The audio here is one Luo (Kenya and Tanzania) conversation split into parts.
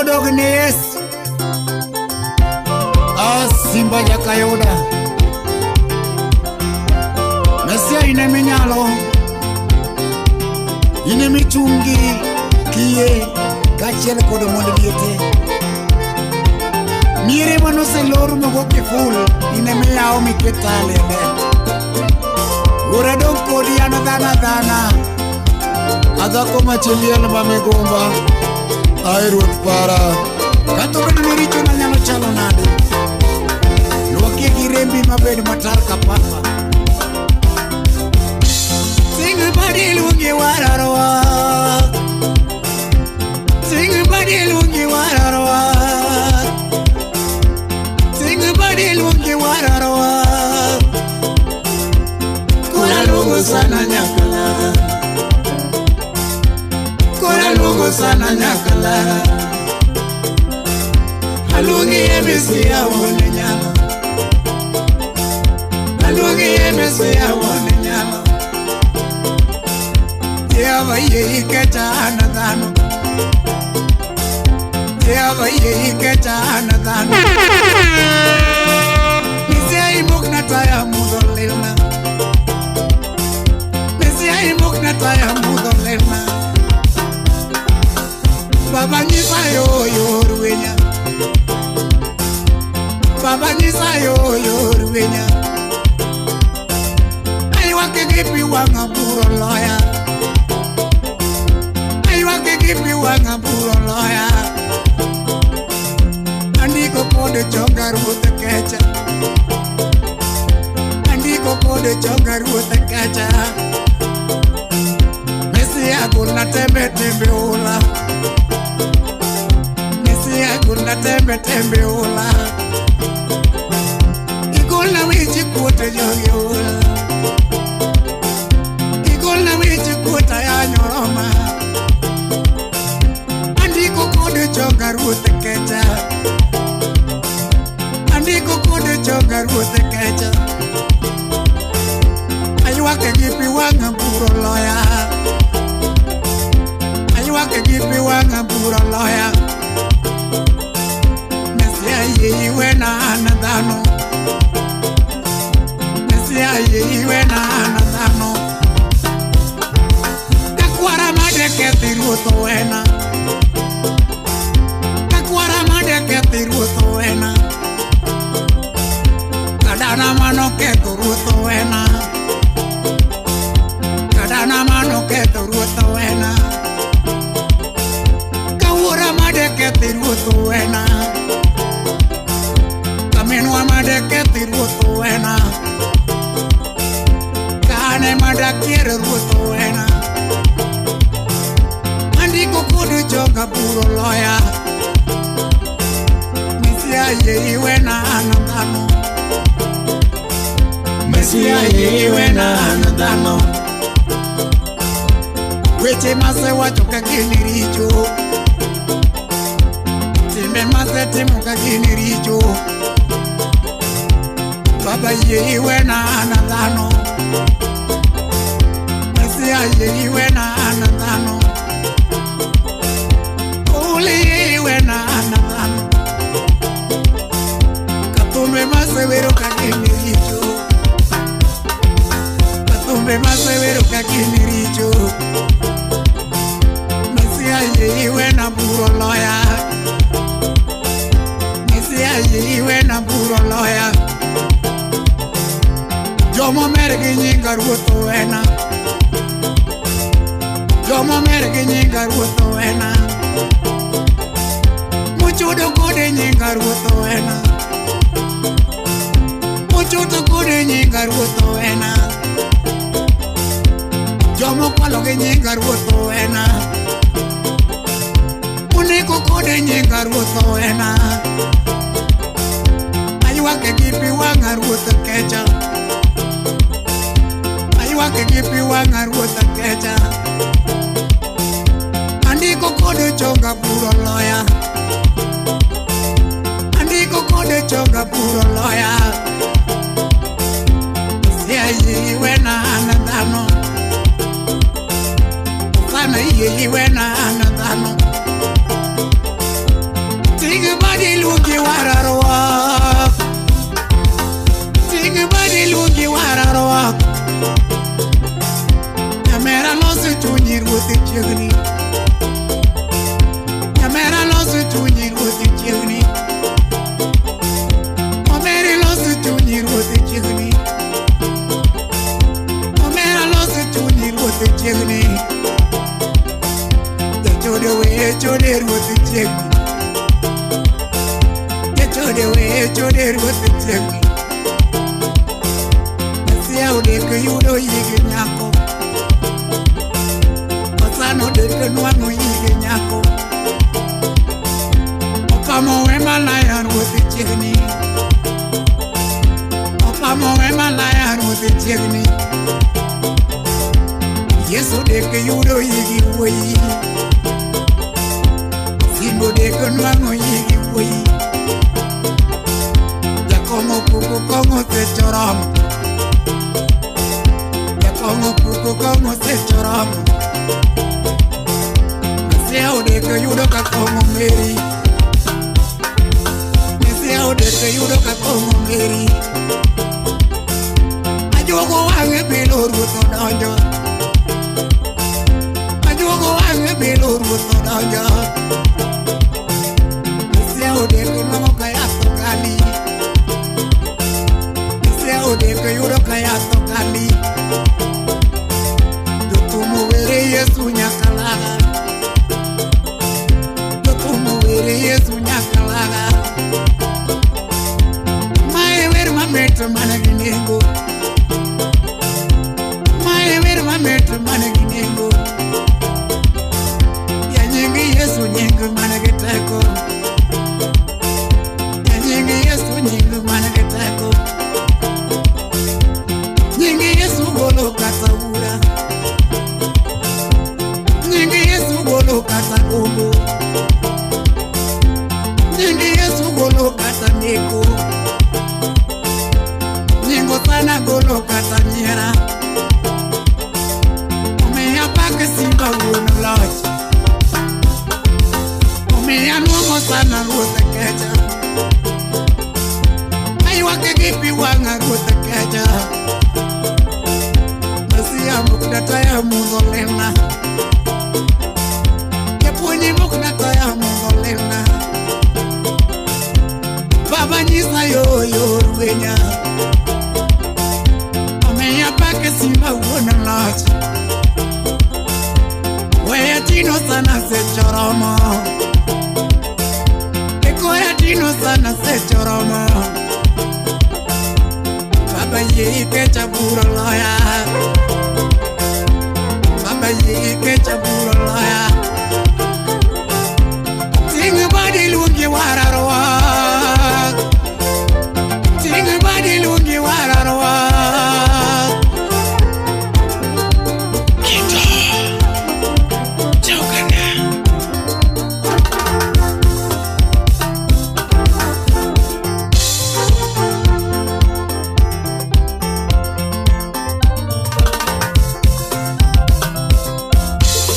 Odognes Simba Jakayoda Nasia ine minyalo ine michungi kie kachiel kodo mondo liete Mire mano se loru mogo kiful ine miyao miketale Ura dong kodi anadana Adako machilian mamegomba Airuot para Kato bena niricho na nyalo chalo nade Luakie girembi mabed matar kapapa Singu badi lungi wararwa Singu badi lungi wararwa Singu badi lungi wararwa Kura lungu sana nyakala Kura lungu sana nyakala Alungi emesi ya wone nyama Alungi emesi ya wone nyama Yava ye ikecha anadano Yava ye ikecha anadano Nisia imukna taya mudolilna Nisia imukna taya mudolilna Baba nisa yo ruwenya Baba nisa yo ruwenya Aywa ke gipi wanga puro loya Aywa ke gipi wanga puro loya Andiko kode chonga ruta kecha Andiko kode chonga ruta kecha Mesi aguna tembe ula Guna tembe ula Igula wichi kuota jogi ula Igula wichi kuota ya nyoroma Andiko kode chonga ruta kecha Andiko kode chonga ruta kecha Aywa ke gipi wanga puro loya Aywa ke gipi wanga puro loya Ye wena anadano Nesia ye wena anadano Kakwara made ketiruto wena Kakwara made ketiruto wena Kadana mano ketiruto wena Kadana mano ketiruto wena Kawura made ketiruto wena Menwa madake ruto wena Kane madake ruto wena Andiko kudu choka puro loya Mesia ye wena anandano Mesia ye wena anandano Weche mase wachoka kiniricho Time mase timuka kiniricho Baba ye wena anadano Mesia ye wena anadano Uli ye wena anadano Katumbe masewero kakiniricho Katumbe masewero kakiniricho Mesia ye wena puro loya Mesia ye wena puro loya Jomo mergi nyinga ruto wena Jomo mergi nyinga ruto wena Muchudo kode nyinga ruto wena Muchudo kode nyinga ruto wena Jomo kwalo ge nyinga ruto wena Uniko kode nyinga ruto wena Aywa ke gipi wanga ruto kecha Wake gipi wanga ruota kecha Andiko kode chonga puro loya Andiko kode chonga puro loya Sia ye wena anadano Sana ye wena anadano ruoth chiegni. Nyamera loso chunyi ruoth chiegni. Omera loso chunyi ruoth chiegni. Omera loso chunyi ruoth chiegni. Jachode we chode ruoth chiegni. Jachode we chode ruoth chiegni. Nasiya udeke yudo yigi nyako. Osano deke nwang'o yigi nyako. Okamo we malaya ruoth chiegni. Okamo we malaya ruoth chiegni. Yesu deke yudo yigi wuoyi. Simbo deke nwang'o yigi wuoyi. Jakomo puko kongo se choromo. Jakomo puko kongo se choromo. Nasiya udeke yudo ka kongo meri. Nasiya udeke yudo ka kongo meri. Ajuogo wang'e bilo ruoth odonjo. Ajuogo wang'e bilo ruoth odonjo. Nasiya udeke nwang'o ka yath ogali. Nasiya udeke yudo ka yath ogali. Jotumo were Yesu nyakalaga. Jotumo were Yesu nyakalaga. Mae wer mamit mana gi nengo. Mae wer mamit mana gi nengo. Ya nyingi Yesu nyingi mana gi teko. Ya nyingi Yesu nyingi mana gi teko. Nyingi Yesu golo kata ura. Nyingi Yesu golo kata gombo. Nyingi Yesu golo kata neko. Nyingo sana golo kata nyera. Omeya pake simba wuon loch. Omeya nuomo sana ruoth kecha. Aywake gi pi wang'a ruoth kecha. Nasiya mukdata ya mudho lemna. Japuonji mukdata ya mudho lemna. Baba nyisa yo yor wenya. Omeya pake simba wuon loch. Weya tino sana se choromo. Ekoya tino sana se choromo. Baba ye kecha buro loya. Baba ye kecha buro loya. Ting badi lungi wararwa. Ting badi lungi wararwa. Kita jauhkannya.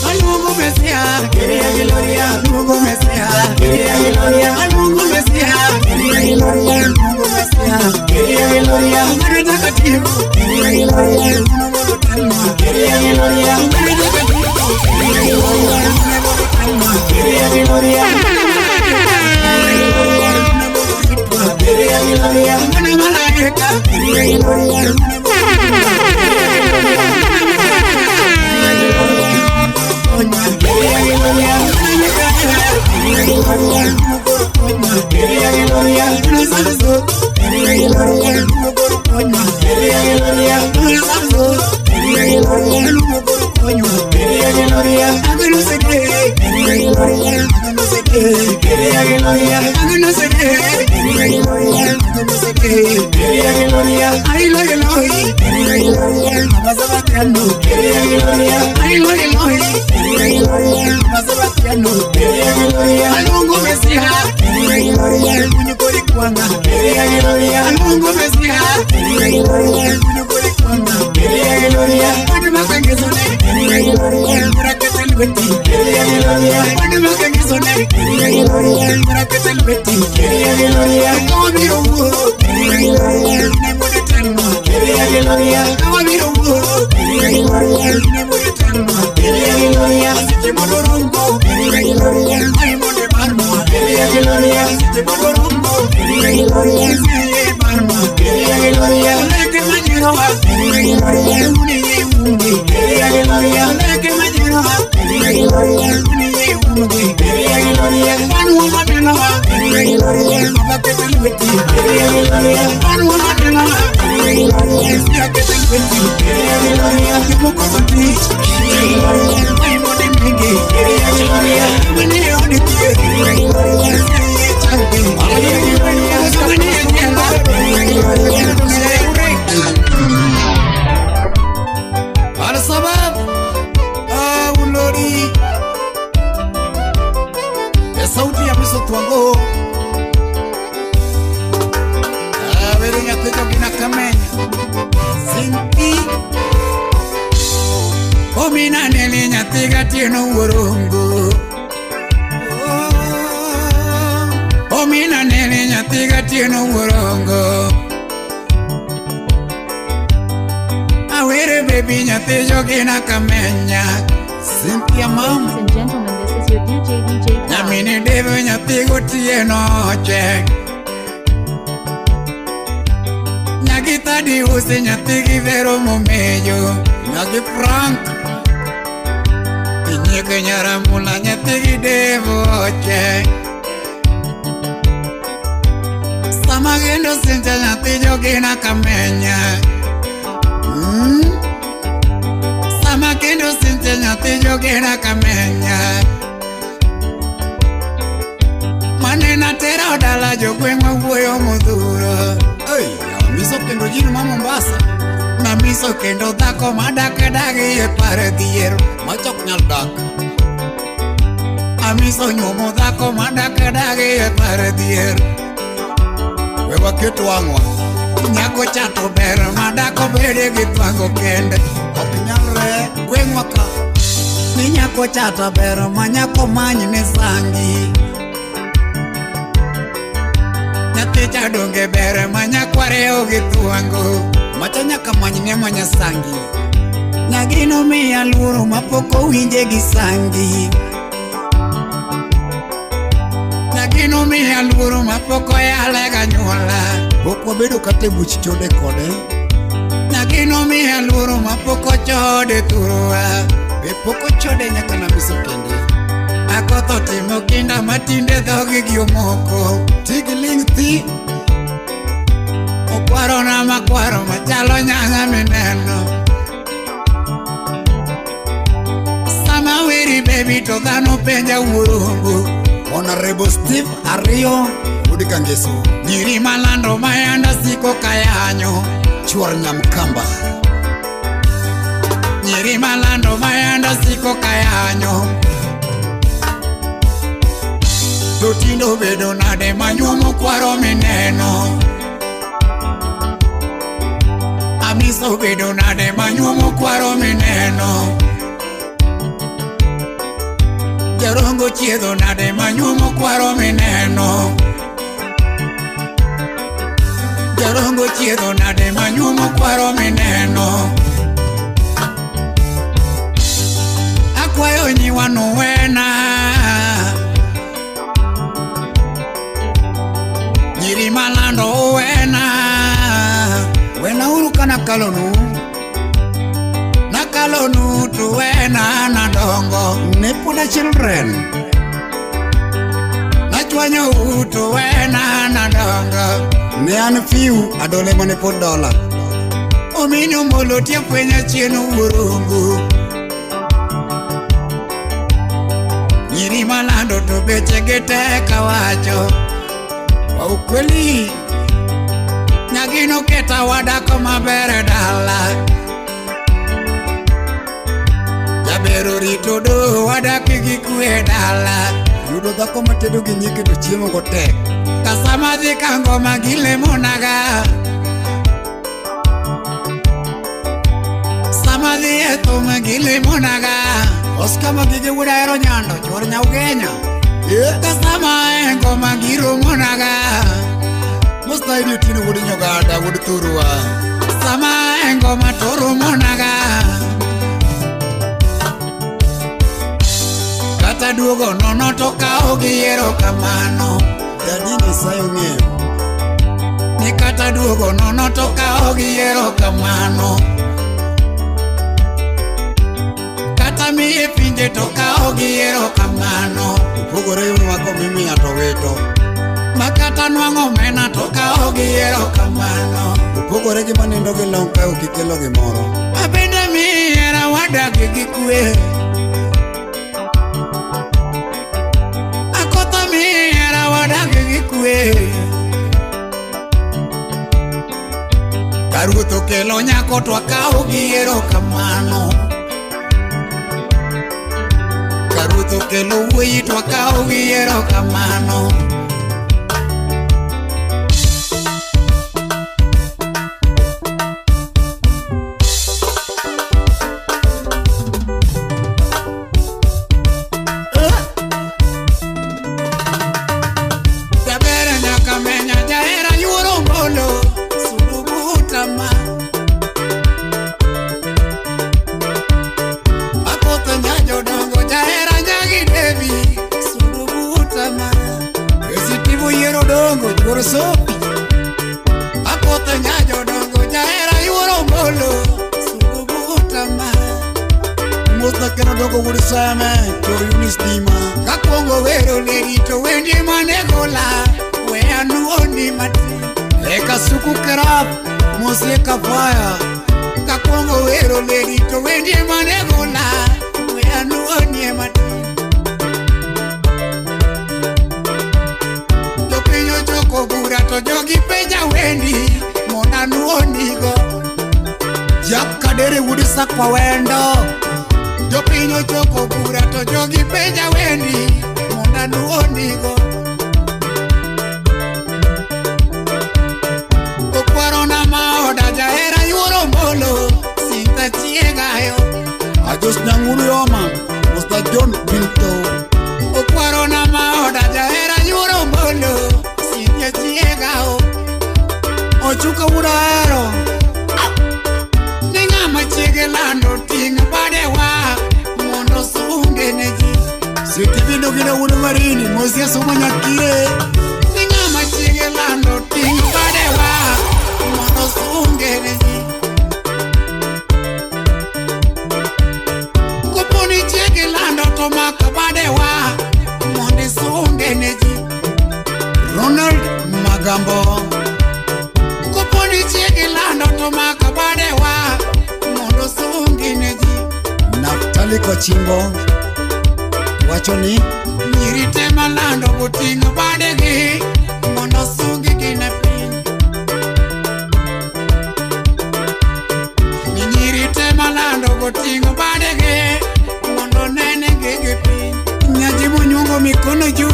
Alungu Mesia, quería gloria, Alungu Mesia, quería gloria, Alungu Mesia, quería gloria, Alungu Mesia, quería gloria, Marita Katibu, quería gloria, Alungu Kalma, quería gloria, Marita Katibu, quería gloria, Alungu Kalma, quería gloria, quería gloria, Mana Malaika, quería gloria, Alungu Mesia, Alungu Kolikwanga, Alungu Mesia, Alungu Kolikwanga, Wadu makangizone, Murakatel Beti, Wadu makangizone, Murakatel Beti, Kawamiro Wuro, Nemode Telma, Kawamiro Wuro, Nemode Telma, sauti ya miso tuango vere nyathijo gina kamenya sinti omina nene nyathiga tieno wuorongo omina nene nyathiga tieno wuorongo awere baby nyathijo gina kamenya Cynthia mom. Ladies and gentlemen, this is your DJ Nyamini devo nyathigo tieno che Nyagita di usi nyathigi vero momejo Nyagi Frank Inyeke nyaramula nyatigi devo che Sama gendo sincha nyathijo gina kamenya Sama gendo sincha nyathijo gina kamenya Manena tera odala jogweng'wa wuoyo modhuro Miso kendo jino ma Mombasa Na miso kendo dhako madak dagi e pare dhier Machok nyal dak Amiso nyuomo dhako madak dagi e pare dhier Wewa keto wang'wa Nyako chato ber madako bede gi thwango kende Ok nyalre gweng'wa ka Ni nyako chato ber ma nyako many ne sangi Nyathicha donge bere manyakware ogi thuango Macha nyaka manyne manya sangi Nyagino miya luoro mapoko winje gi sangi Nyagino miya luoro mapoko yale ga nyuola Poko bedo kate buch chode kode Nyagino miya luoro mapoko chode thurowa Be poko chode nyaka na miso kende Akotho timo kinda matinde dhogi gi omoko Tigiling thi Okwaro na makwaro machalo nyanya mineno Sama wiri baby to dhano penja wuorongo Honorable Steve Ario Udikangeso Nyiri malando mayanda siko kayanyo Chuor Nyamkamba Nyiri malando mayanda siko kayanyo Totindo bedo nade manyuomo kwaro mineno Amiso bedo nade manyuomo kwaro mineno Jarongo chiedho nade manyuomo kwaro mineno Jarongo chiedho nade manyuomo kwaro mineno Akwayo nyiwano wena Nyiri malando wena uru kana kalonu Nakalonu tu wena nadongo Nepuna children Nachwanyo utu wena nadongo Ne an few adole mane pod dola Ominu molo tia kwenya chienu urungu Nyiri malando to beche gete kawacho Wa ukweli Nyagino keta wadako mabere dala Jabero rito do wadaki gi kwe dala Yudo dhako matedo gi nyike to chiemo go tek Kasama dhi kango magile monaga Sama dhi eto magile monaga Oskama gige wuda ero nyando chwar nyaugenya Kasama engo magiro monaga Musta idio tino wudi nyogada wudi turuwa Sama engo matoro monaga Kata duogo nono toka ogi ero kamano Dadi Nyasaye ong'eyo Ni kata duogo nono toka ogi ero kamano Kata miye pinje toka ogi ero kamano Upogore yun wako mimi ato weto makata nwang'o mena to kao gi erokamano. Opogore gi manindo gi long ka ok ikelo gimoro. Abende mihera wadak gi kwe. Akotho mihera wadak gi kwe. Ka Ruoth okelo nyako to akao gi erokamano. Ka Ruoth okelo wuoyi to akao gi erokamano. Sopi Akotho nyajo dongo jahera yuoro mbolo Sububuta ma Mosna keno dongo wuri same Chor Yunis Dima Kakwongo wero legi to wendi manegola We anuoni mati Eka suku kerap Mosie kafaya Kakwongo wero legi to wendi manegola We anuoni mati Bura to jogi peja wendi mona nuonigo Jak kadere wudi sakwa wendo Jopinyo choko bura to jogi peja wendi mona nuonigo Okwaro na maoda jahera yuoro mbolo Sinta chiegayo Ajos nyanguru yoma Mosta John Pinto Okwaro na maoda jahera yuoro mbolo Chiegao Ochuka uraro Ninga machiege lando ting badewa Mondo sunge neji Siti vindo gina unu marini Mosia suma nyakire Ninga machiege lando ting badewa Mondo sunge neji Kupuni chiege lando tomaka badewa Mondi sunge neji Ronald Magambo Kuponi chiegi lando tomaka badewa Mondo sungi neji Naftali Kochimbo Wachoni Nyirite malando butingo badegi Mondo sungi gine pin Nyirite malando butingo badegi Mondo nene gigi pin Nyajimu nyungo mikono juu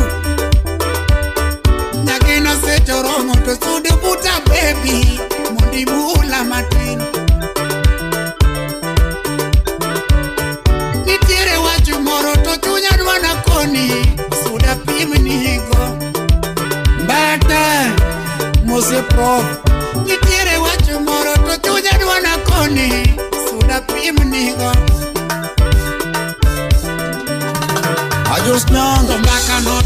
Nyagina se chorongo to sude buta baby Mundi mula matin Nitiere wachu moro to chunya dwana koni Suda pimnigo Bata Mose Prof Nitiere wachu moro to chunya dwana koni Suda pimnigo Ajos nyang Tombaka no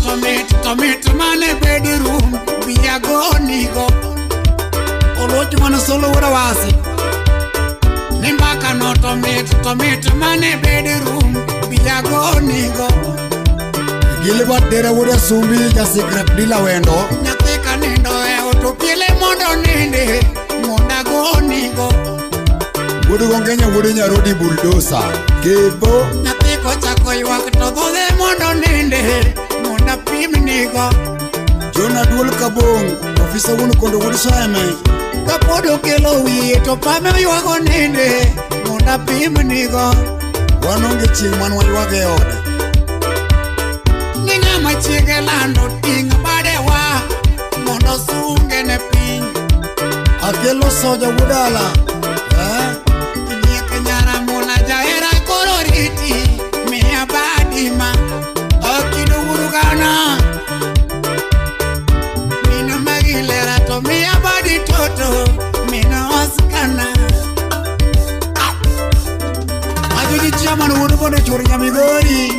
tomit mane bedroom Biya go nigo Olochi mane solo ura wasi Nimbaka no tomit mane bedroom Biya go nigo Gilibat dere ura sumbi Jasi grep dila wendo Nyatika nindo Otopile mondo ninde Monda go nigo Wudu gongenya wudu nyarodi bulldozer Gebo Nyatiko chako yuak to dhode mondo ninde Monda pimnigo Jona duol kabong Ofisa wunu kondo wudu saeme Kapodo kelo wiye to pame yuago ninde Monda pimnigo Wanonge ching manwa yuage ode Ninga machiege lando ting badewa Mondo sunge ne ping Akelo soja wudala Mia badima Okido urugana Mina magilera to mia badi toto Mina oskana Ajudi chaman uru bono churi nyamigori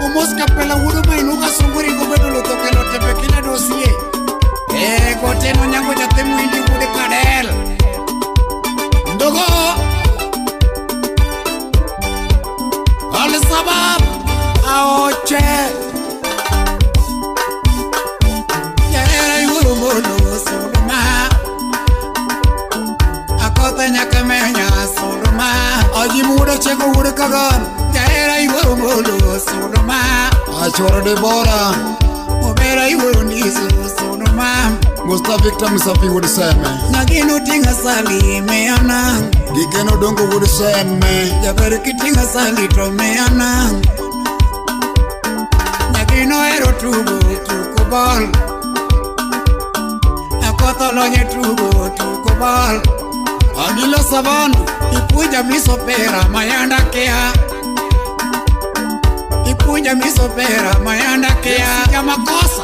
Umoska pela uru mainuka sunguri Gobedo loto ke lote pekila dosie Kote no nyango jate muindi ure kadel Ndogo Al sabab Aoche Magan Jaera iwo molo Sodoma Achora Debora Obera iwo niso Sodoma Musta Victor Musafi would seme Nagino tinga sali meana Gikeno dongo would seme Jaber kitinga sali to meana Nagino ero tugo ball Akoto lonye tugo ball Agila Savana Ipuja misopera mayanda kea Ipuja misopera mayanda kea Ya makosa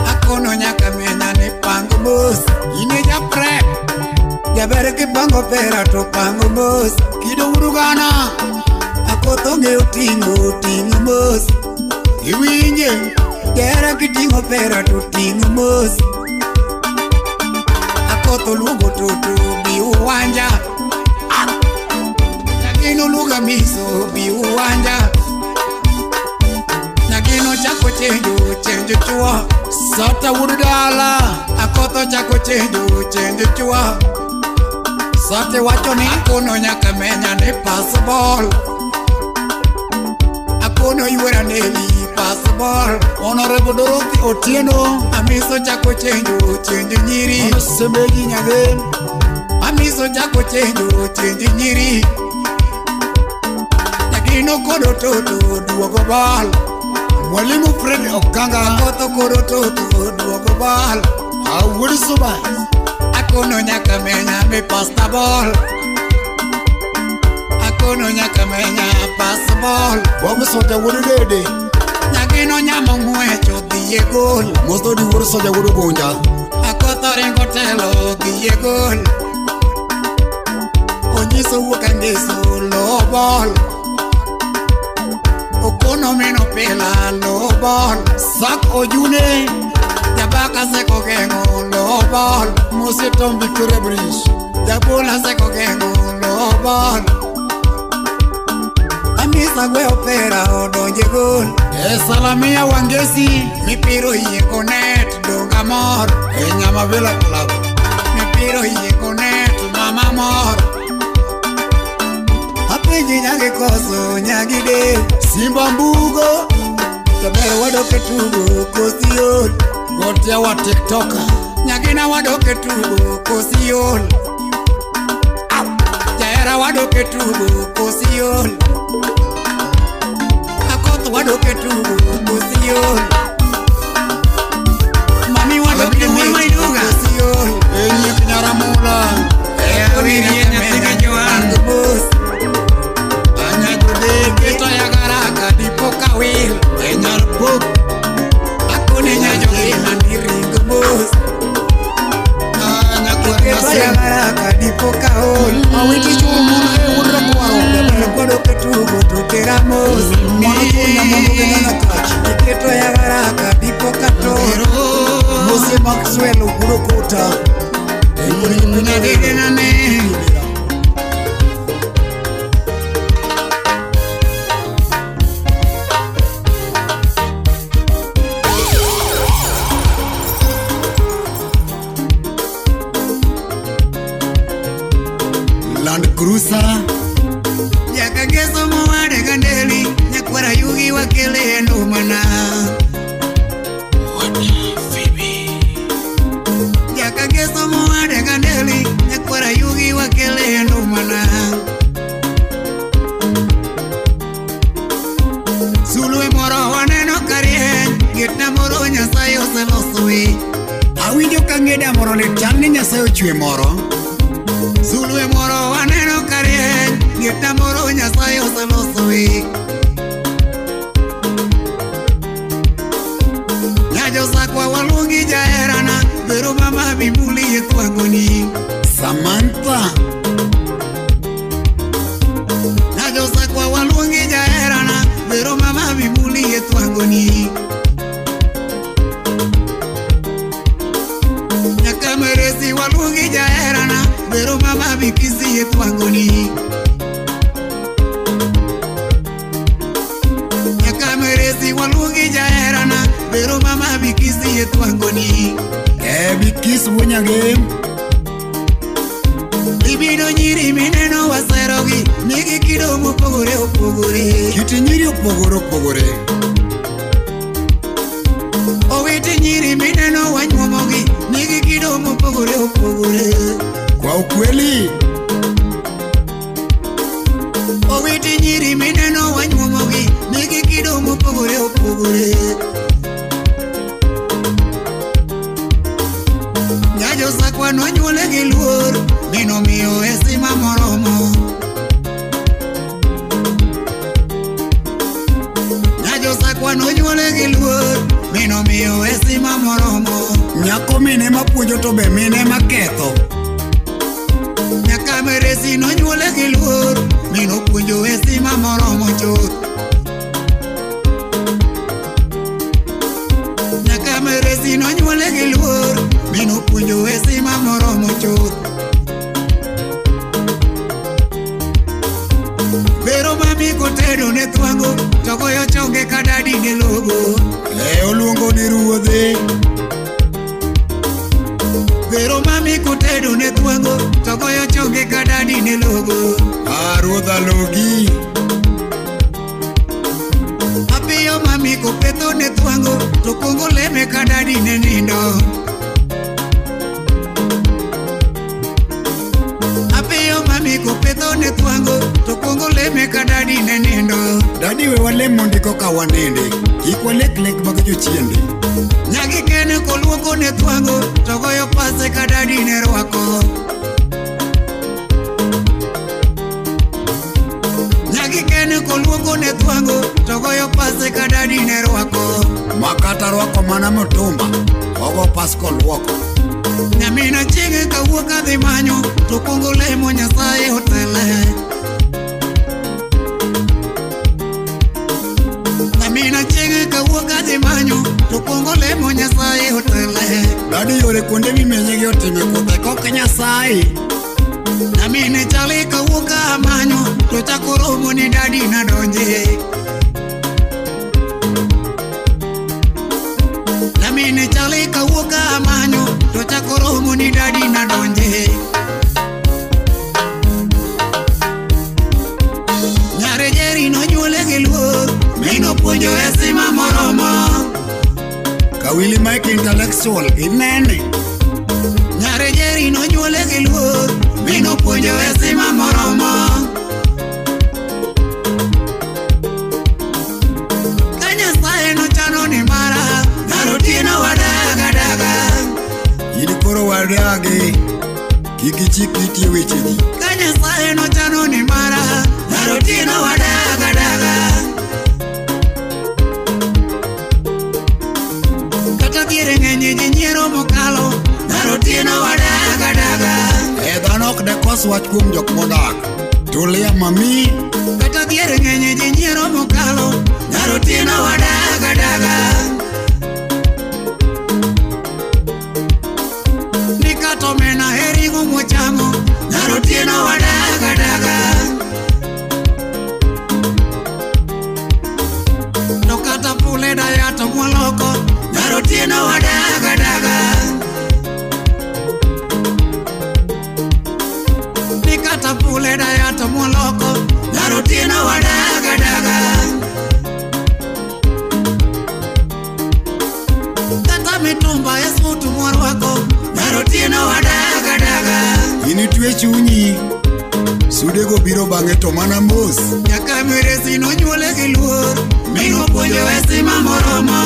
Akono nyaka menya ni pango bus Ine ja prep Jabere ki pango pera to pango bus Kido urugana Akoto nge utingo bus Iwinje Jera ki tingo pera to tingo bus Akoto lugo tutu bi uwanja Nagino luga miso bi uwanja Nagino chako chenjo chua Sata Wudala Akoto chako chenjo chua Sate wacho ni Akono nyaka menya ni passable Akono yuera neli passable Honorable Dorothy Otieno Amiso chako chenjo nyiri Ono Semegi Nyage Amiso chako chenjo nyiri Nagino kodo toto duogo ball Mwalimu Fred Okanga Akoto kodo toto duogo ball Awuri Suba Akono nyaka menya mi pasta ball Akono nyaka menya pasta ball Bob Soja Wuri Dede Nagino nyamo mwecho dhiye gol Mosto di Wuri Soja Wuri Gunja Akoto ringo telo dhiye gol Onyiso wuka ngeso low ball Okono mino pela low ball Sak Ojune Jabaka seko gengo low ball Mose Tom Victoria Bridge Jabula seko gengo low ball Amisa gwe opera odonje gol Salamia Wangesi Mipiro iye konet donga mor Nyama Villa Club Mipiro iye konet mama mor Apinji nyage koso nyagide Simba Mbugo Tabero wadoke tugo kosiol Gotia wa TikToker Nyagina wadoke tugo kosiol Jaera wadoke tugo kosiol Akoto wadoke tugo kosiol Mami wadoke maiduga kosiol Enyek Nyaramula Wiri nyathine Joan Anya Jude Kito ya garaka dipoka wil Enyar Book Akune nyajo kihani ringo bus Anya Kwarna Kito ya Sen garaka dipoka hol Awiti Chumuna Ura Kwaro Jabero wadoke tugo tuteramos Mwana Mungu Genana Kachi Kito ya garaka dipoka toro Mose Maxwell Uguro Kota Nyadede nane Land Cruiser Yakageso mwade kandeli Nyakwara yugi wakele ndumana Yakageso mwade kandeli Nyakwara yugi wakele ndumana Sulwe moro waneno karien Gitna moro nyasayo selosui Awinjo kangeda moro le chani Nyasayo chwe moro Sulwe moro waneno karien Gitna moro nyasayo selosui Nyajo sakwa walungi jaerana Pero mama bimuli yetwangoni Samantha Nyajo sakwa walungi jaerana Pero mama bimuli yetwangoni Nyakameresi walungi jaerana Pero mama bikisi yetwangoni Nyakameresi walungi jaerana Pero mama bikisi yetwangoni Bikis Wunyage Libido nyiri mineno waserogi nigi kido mopogore opogore. Kit nyiri opogore opogore. Owete nyiri mineno wanyuomogi nigi kido mopogore opogore. Kwa ukweli owete nyiri mineno wanyuomogi nigi kido mopogore opogore. Nyajo sakwa nonyuole gi luor, mino miyo esima moromo. Nyajo sakwa nonyuole gi luor, mino miyo esima moromo. nyako mine mapuonjo to be mine maketho. Nyaka meresi nonyuole gi luor, mino puonjo esima moromo chuth. Nyaka meresi nonyuole gi luor, mino puonjo esima moromo chuth. Bero mami kotedo ne thwango, to goyo chonge ka dadi ne logo. Oluongo ni ruodhe. Bero mami kotedo ne thwango, to goyo chonge ka dadi ne logo. Ruodha logi. Apiyo mami kopetho ne thwango, to kuongo leme ka dadi ne nindo. Apiyo mami kopetho ne thwango, to kuongo leme ka dadi ne nindo. Dadi we walem mondiko ka wanende, kik walek lek mag jochiende. Nyagi kene koluoko ne thwango, to goyo pase ka dadi ne rwako. Nyagi kene koluoko ne thwango, to goyo pase ka dadi ne rwako. Makata rwako mana mutumba, ogo pas koluoko. Nyamina chiege kawuok adhi manyo, to kuongo lemo Nyasaye otele. Nyamina chiege kawuok adhi manyo, to kuongo lemo Nyasaye otele. Dadi yore kuonde mimenye gi otime kothe kok Nyasaye. Nyamine chali kawuok amanyo, to chako romo ni dadi na donje. Nyamine chali kawuok amanyo, to chako romo ni dadi na donje. Nyare Jeri nonyuole gi luor, mino puonjo esima moromo. Kawili Mike intellectual inene. Nyare Jeri nonyuole gi luor, mino puonjo esima moromo. Ka Nyasaye nochano ni mara, narotieno wadaga daga. In koro wadagi, kik ichik iti e weche ji. Ka Nyasaye nochano ni mara, narotieno wadaga daga. Kata diere ng'enye ji nyiero mokalo, narotieno wadaga daga. Dhano ok dekos wach kuom jok modak. Tulia mami. Kata diere ng'enye ji nyiero mokalo, narotieno wadaga daga. Ni kata omena heringo mochamo, narotieno wadaga daga. To kata pule dayato mwaloko, narotieno wadaga daga. Ni kata pule dayato mwaloko, narotieno wadaga daga. Kata mitumba esutu mwarwako, narotieno wadaga daga. Initwe chunyi. Sudego biro bang'e to mana mos. Nyaka meresi nonyuole gi luor, mino puonjo esima moromo.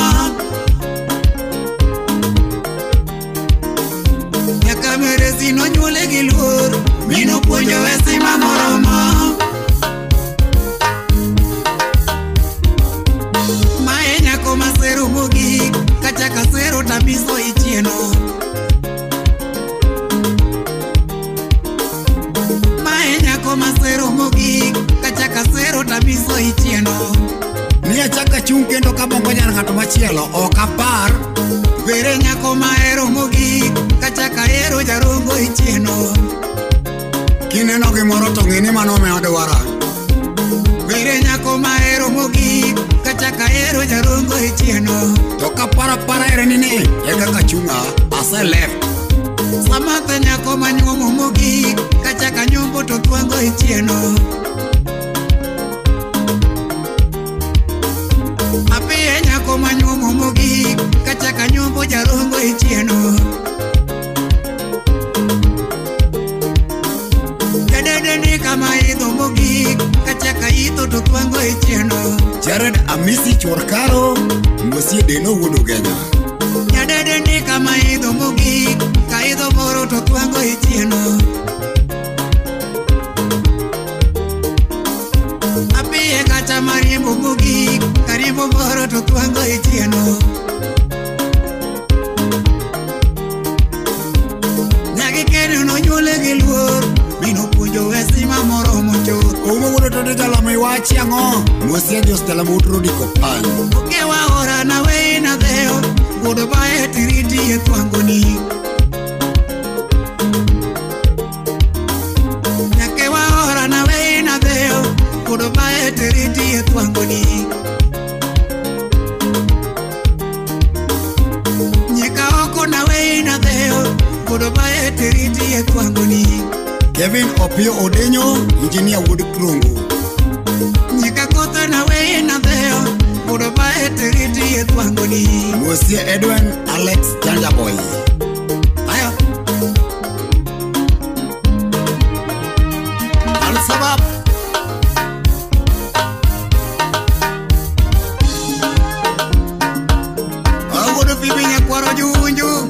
Nyaka meresi nonyuole gi luor, mino puonjo esima moromo. Mae nyako masero mogik, kachaka sero tabiso ichieno. Mae nyako masero mogik, kachaka sero tabiso ichieno. Ni achaka chung kendo kabongo nyar ng'ato machielo, ok apar. Vere nyako mahero mogik, kachaka hero jarongo ichieno. Kineno gimoro to ng'e ni mano omewa dwara. Vere nyako mahero mogik, kachaka hero jarongo ichieno. To kapara ere ni ne, eka kachunga, ase left. Samatha nyako manyuomo mogik, kachaka kachaka nyombo to twango ichieno. Apiye nyako manyuomo mogik kachaka nyombo jarongo ichieno. Jadede ni kama idho mogik kachaka idho to twango ichieno. Jared Amisi Chorkaro Mosie Deno Wudu Kenya. Jadede ni kama idho mogik ka idho moro to twango ichieno. Apiye kacha mariembo mogik kariembo moro to twango ichieno. Nyagi kene no nyule gi luor mino puonjo wesima moro mochuth. Omo wudu tote jalama iwachi ang'o Mosie Jostela Mutro Diko Pan. Okewa ora na wei na dheo wudu bae tiriti e twangoni. Nyakewa ora na wei na dheo wudu bae tiriti e twangoni. Nyeka oko na wei na dheo wudu bae tiriti e twangoni. Kevin Opio Odenyo Engineer Wood Krungu. Nyeka kothe na wei na dheo wudu bae tiriti e twangoni. Mosie Edwin Alex Janjaboy. Ayo Al-Sabab Agudo pipi nyakwaro junju.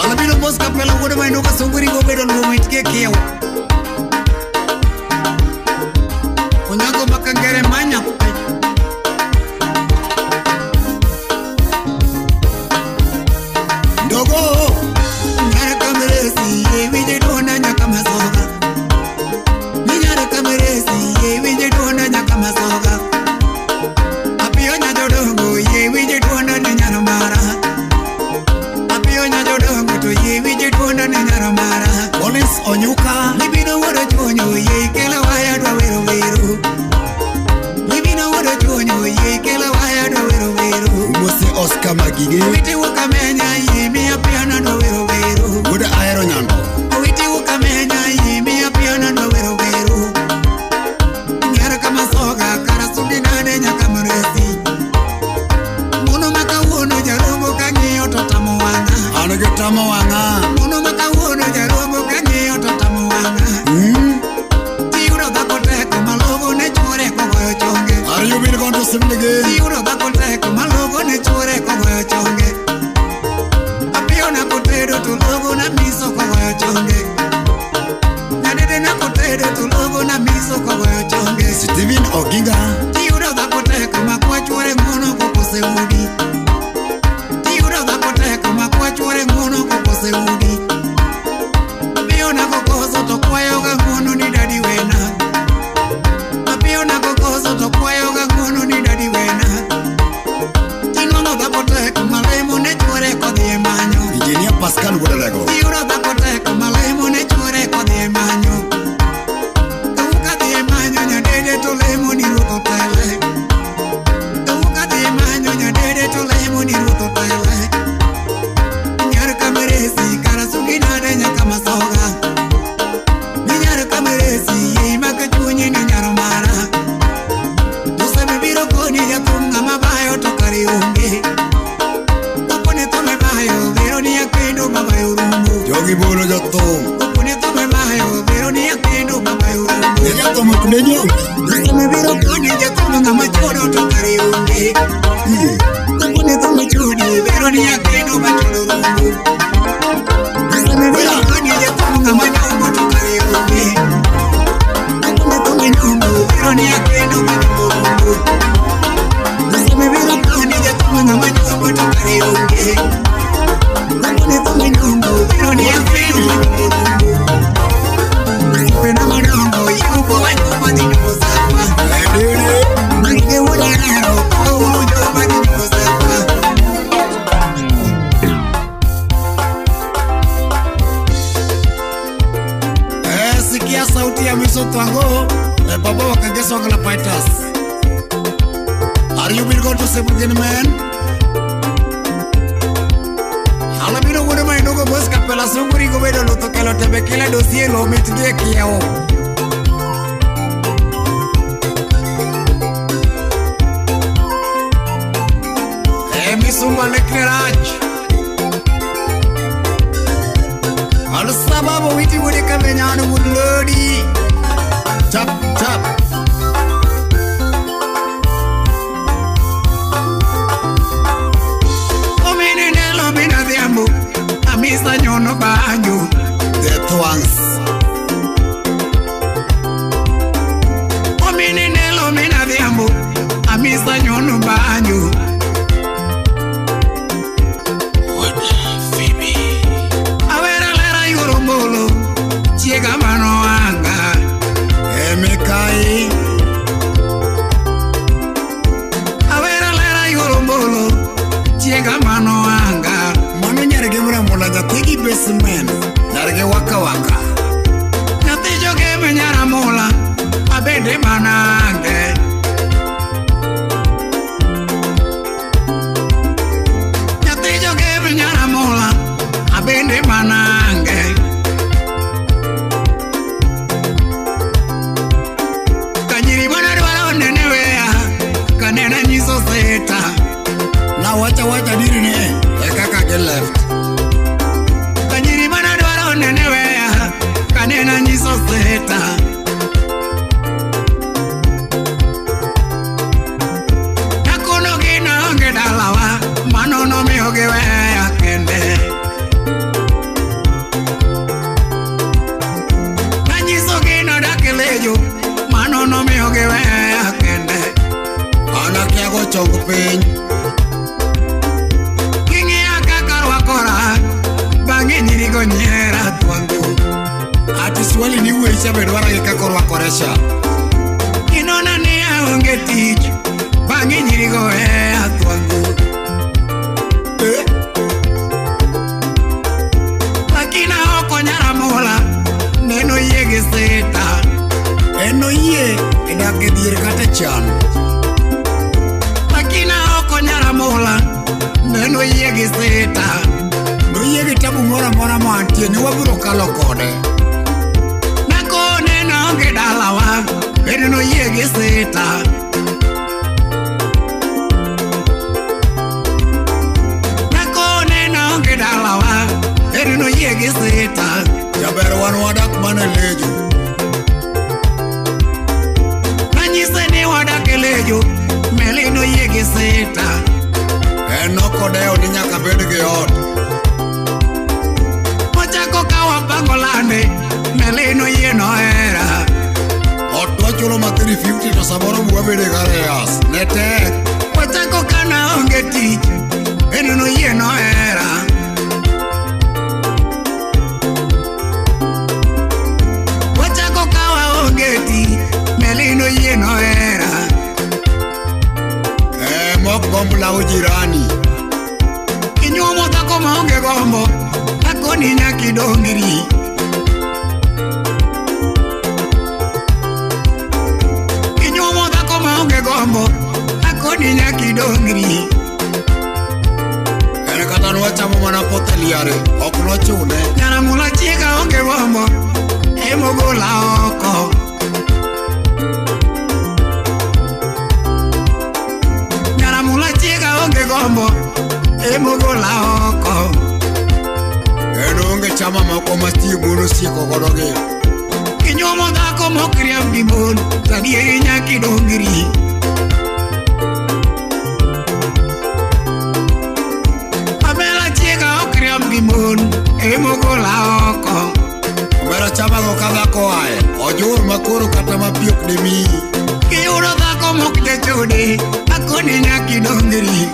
Alabino bos kapela wudu maino ka sunguri go bedo lumo itke kiyo. Onyago makangere manya. Ndogo Nyara kameresi wije dona nyaka masoga. Nyara kameresi wije dona nyaka masoga. Apiyo nyajodongo wije dona ni nyara mara. Apiyo nyajodongo to wije dona ni nyara mara. Collins Onyuka. Libino wada chonyo kela waya dwa wero wero. Libino wada chonyo kela waya dwa wero wero. Mosie Oscar Magige. Witi ukamenya miya piano dwa wero wero. Wudu Aero Nyando. Witi ukamenya miya piano dwa wero wero. Nyara kama soga kara sundi nane nyaka mresi. Mono maka uono jaromo kangiyo to tamo wanga. Anage tamo wanga. Mono maka uono jaromo kangiyo to tamo wanga. Tiuro dhako teko malogo ne chwore kogoyo chonge. Are you been going to sing again? Tiuro dhako teko malogo ne chwore kogoyo chonge. Apiyo na kotedo to logo na miso kogoyo chonge. Nyadede na kotedo to logo na miso kogoyo chonge. Steven Oginga. Tiuro dhako teko makwa chwore ngono kokose udi. Tiuro dhako teko makwa chwore ngono kokose udi. Apiyo na kokoso to kwayo ga ngono ni dadi wena. Apiyo na kokoso to kwayo ga ngono ni dadi wena. Tinono dhako teko malemo ne chwore kodhi e manyo. Engineer Pascal Wudalego. Tiuro dhako teko malemo ne chwore kodhi e manyo. Kawuka dhi e manyo nyadede to lemo ni ruoth otele. Kawuka dhi e manyo nyadede to lemo ni ruoth otele. Nyar kameresi kara sugi nade nyaka masoga. Nyar kameresi maka chunyi ni nyaro mara. Tuseme biro koni jathum ng'ama bayo to kare onge. Kapone thome bayo biro ni akendo mabayo rumo. Jogi Bolo Jothum. Kapone thome bayo biro ni akendo mabayo rumo. Jothum Kudenyo. Tuseme biro koni jathum ng'ama chodo to kare onge. Kapone thome chudi biro ni akendo machodo rumo. Tuseme biro koni jathum ng'ama nyombo to kare onge. Kapone thome nyombo biro ni akendo machodo rumo. Tuseme biro koni jathum ng'ama nyombo to kare onge. Kapone thome nyombo biro ni akendo machodo rumo. Pena madongo yuko wanyuma ni nyumbo sakwa. Mange udanaro ujo mani nyumbo sakwa. Sikia sauti ya Miso Twango. Baba wakageso ngala Paitas. Are you been going to say again, man? Ala bino wuode ma inugo bos kapela sunguri go bedo luto kelo tembe kila dosie lo mitgie kiao. Misumba lekleraj Al sababu witi wude kamenyanu wudlodi Tap tap Omini nelo mina diambu Amisa nyono banyu The Twangs Omini nelo mina diambu Amisa nyono banyu Chiega mano anga Emekai Avera lera yorombolo Chiega mano anga Mano nyarege mula nyatigi basement Narege waka waka Nyati joge menyara mula Abende manange Nyati joge menyara mula Abende manange Wacha diri ne kaka ke left Kanyiri mana dwaro nene wea kanena nyiso seta Nakono gina onge dalawa manono mi oge wea kende Nanyiso gina dakelejo manono mi oge wea kende Anakia go chongo piny Nyirigo nyera tuangu Ati swali ni uweisha bedwara yeka korwa koresha Inona ni aunge tich Bangi nyirigo tuangu Lakina oko nyara mola Neno yege seta Eno ye edake dir kate chan Lakina oko nyara mola Neno yege seta Yegi tabu mora mo antie ni waburo kalo kode Nako nena onge dalawa Bede no yegi seta Nako nena onge dalawa Bede no yegi seta Jaber wan wadak mana lejo Nanyise ni wadak lejo Meli no yegi seta Enoko deo ni nyaka bede ge ot Bangolande meleno yeno era Otwa chulo matiri 50 to saboro mwabede gareas Nete Wachako kana onge tich Eneno yeno era Wachako kawa onge tich meleno yeno era Mok gombo la ujirani Kinyumo tako maonge gombo Koni nyaki dongiri Kinyomo dako maonge gombo Akoni nyaki dongiri Kene katanu wachamo mana poteliare Okuno chune Nyana mula chiga onge gombo Emo gola oko Nyana mula chiga onge gombo Emo gola oko Enonge chama mako masti bono sieko godoge Kinyomo dako mokriam dimon Tadiye nyaki dongiri Amela chiega okriam dimon Emo gola oko Amela chama goka dako ae Ojur makuru kata mapiok demi Kiyuro dako mokde chode Akoni nyaki dongiri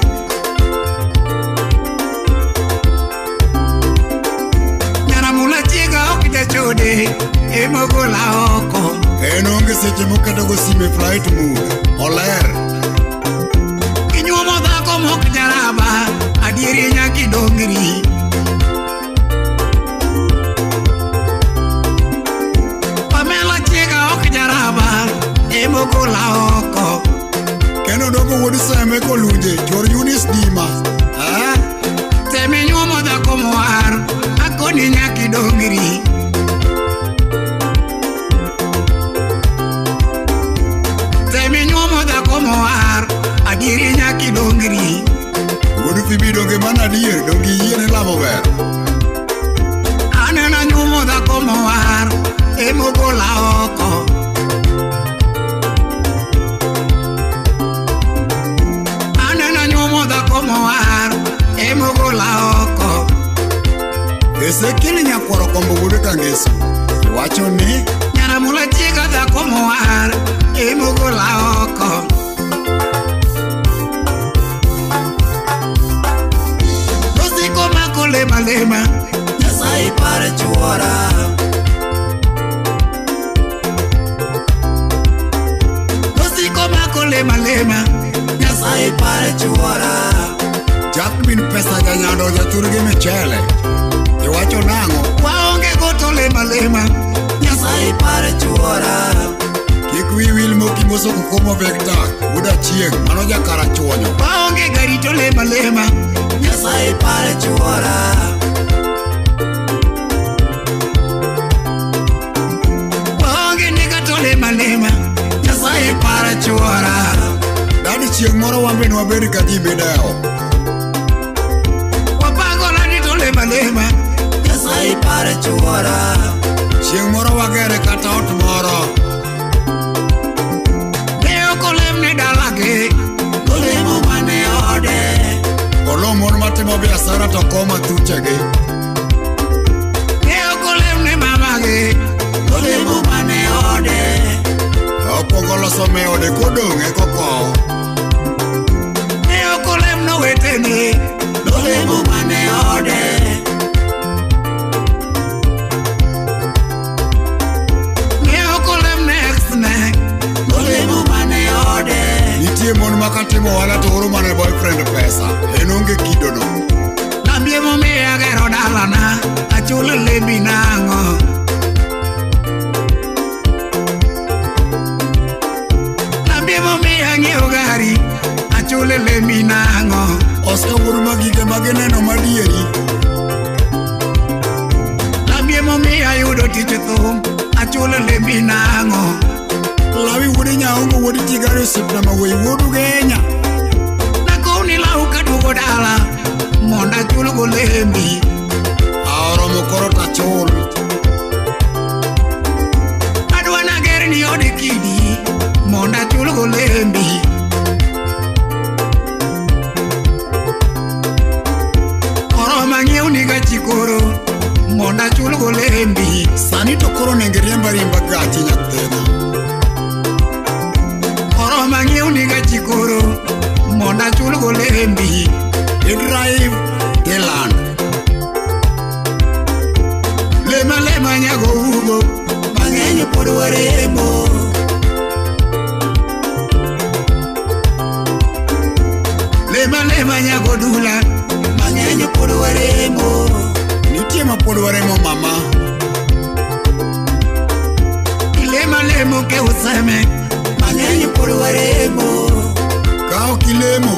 Chode emo gola oko Enonge seche mokado go sime flight mode Oler Kinyuomo dhako mok jaraba Adieri nyaki dongiri Pamela chiega ok jaraba Emo gola oko Keno dogo wodi seme kolunje Chor Yunis Dima Teme nyuomo dhako dongri. Wudu fibi donge mana dier, dongi yene lamo ver. Anena nyumo da como war, emogo la oko. Anena nyumo da como war, emogo la oko. Ese kili nyakwaro kombo wudu kangesu. Wacho ni nyara mula chiga da como war, emogo la oko. Dosiko mako lema lema, nyasai pare chuora. Dosiko mako lema lema, nyasai pare chuora. Jakmin pesa janyado jaturgi michele. Iwacho nango Waonge goto lema lema, nyasai pare chuora. kik wiwil moki moso kukomo vekta Uda chieng mano jakara chuonyo. Waonge garito lema lema, nyasai pare chuora. Waonge negato lema lema, nyasai pare chuora. Dadi chieng moro wamben wabedi ka ji bideo. Wapango lanito lema lema, nyasai pare chuora. Chieng moro wagere kata ot moro. Neo kolem ne dalage, kolemo mane ode. Olo mon matimo biasara to koma thuchegi. Neo kolem ne mamage, kolemo mane ode. Okwongo loso meode kodong' e kokow. Neo kolem no wetene, kolemo mane ode. Neo kolem ne exne, kolemo mane ode. Nitie mon makatimo wala to oro mane boyfriend pesa. En onge kidono. Nambie momiya gero dalana, achulo lembi nango. Nambie momiya ng'iewo gari, achulo lembi nango. Oscar Wuruma gige magineno madieri. Nambie momiya yudo tich thum, achulo lembi nango. Lawi wudi nyaongo wudi tigari osipna ma wey wudu genya. Nakoni lau kadugo dala, monda achulo go lembi. Aoro mokoro tachul. Adwa nager ni ode kidi, monda achulo go lembi. Oroma ng'iew ni gachikoro, monda achulo go lembi. Sani to koro nenge riemba gachi nyathina. Oroma ng'iew ni gachikoro, monda achulo go lembi. I drive the land. Lema lema nyago ugo, mang'eny pod waremo. Lema lema nyago dula, mang'eny pod waremo. Nitie ma pod waremo mama. Lema lemo ke useme, mang'eny pod waremo. Ka ok ilemo,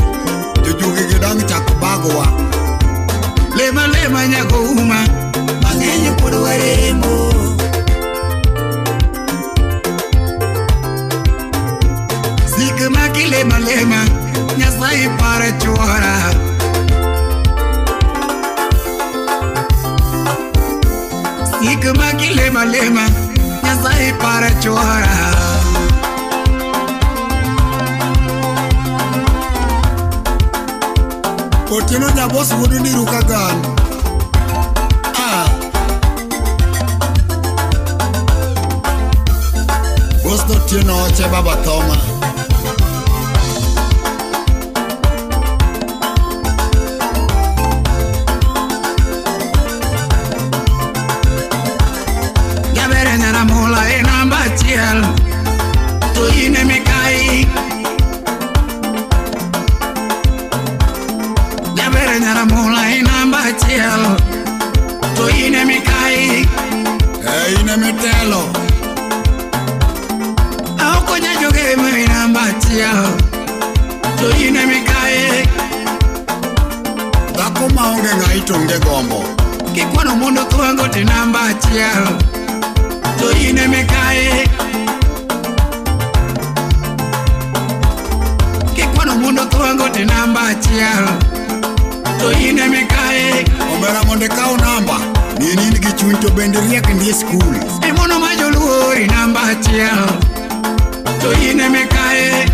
jojugi gidang' chak bagowa. Lema lema nyago uma, mang'eny pod waremo. Sik maki lema lema, Nyasaye pare chuora. Sik maki lema lema, Nyasaye pare chuora. Otieno nyabos wudu niru ka gan. Bos to tieno oche baba thoma. Jabere nyara mula e namba achiel, to in emi kai. Jabere nyara mula e namba achiel, to in emi kai. In emitelo. Aokonya joge me namba achiel, to in emi kai. Dhako maonge ng'ai to onge gombo. Kikwano mondo thuango ti namba achiel, to in emi kai. Kikwano mondo thuango iluongo ni namba achiel to in emikae. Omera mondo ikaw namba ni in gi chuny to bende riek ndi skul. Imono ma joluori namba achiel to in emikae.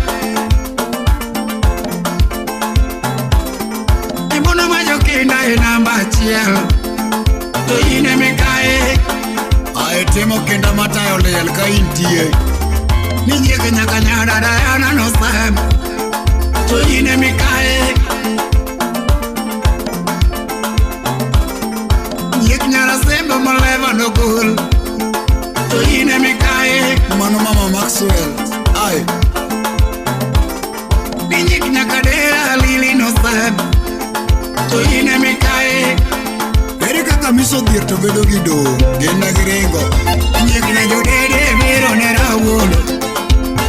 Imono ma jokinda e namba achiel to in emikae. Ae timo kinda matayo liel ka intie. Ni nyiek nyaka nyada Diana nosem to in emikae. Nyiek nyara Sembo Maleva nogol to in emikae. Mano mama Maxwell. Ae Ni nyiek nyaka Dera Lili nosem to in emikae. ere kaka miso dhier to bedo gi do gin gi ringo. Nyiek na jodede biro ne rawuono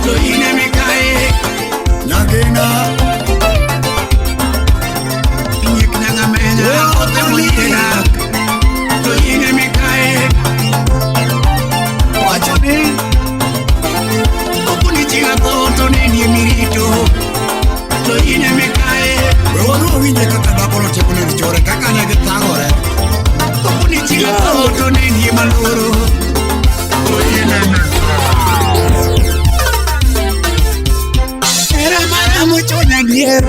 to in emikae. Nyagina Nyiek na ngamenya kote monyite dak to in emikae. Wacho ni okuni chiga to ni mirito to in emikae. we waru winje kaka dhako notieko ne chore kaka ne githagore. Okuni chiga to ni maloro to in emikae. Era mara muchonya dier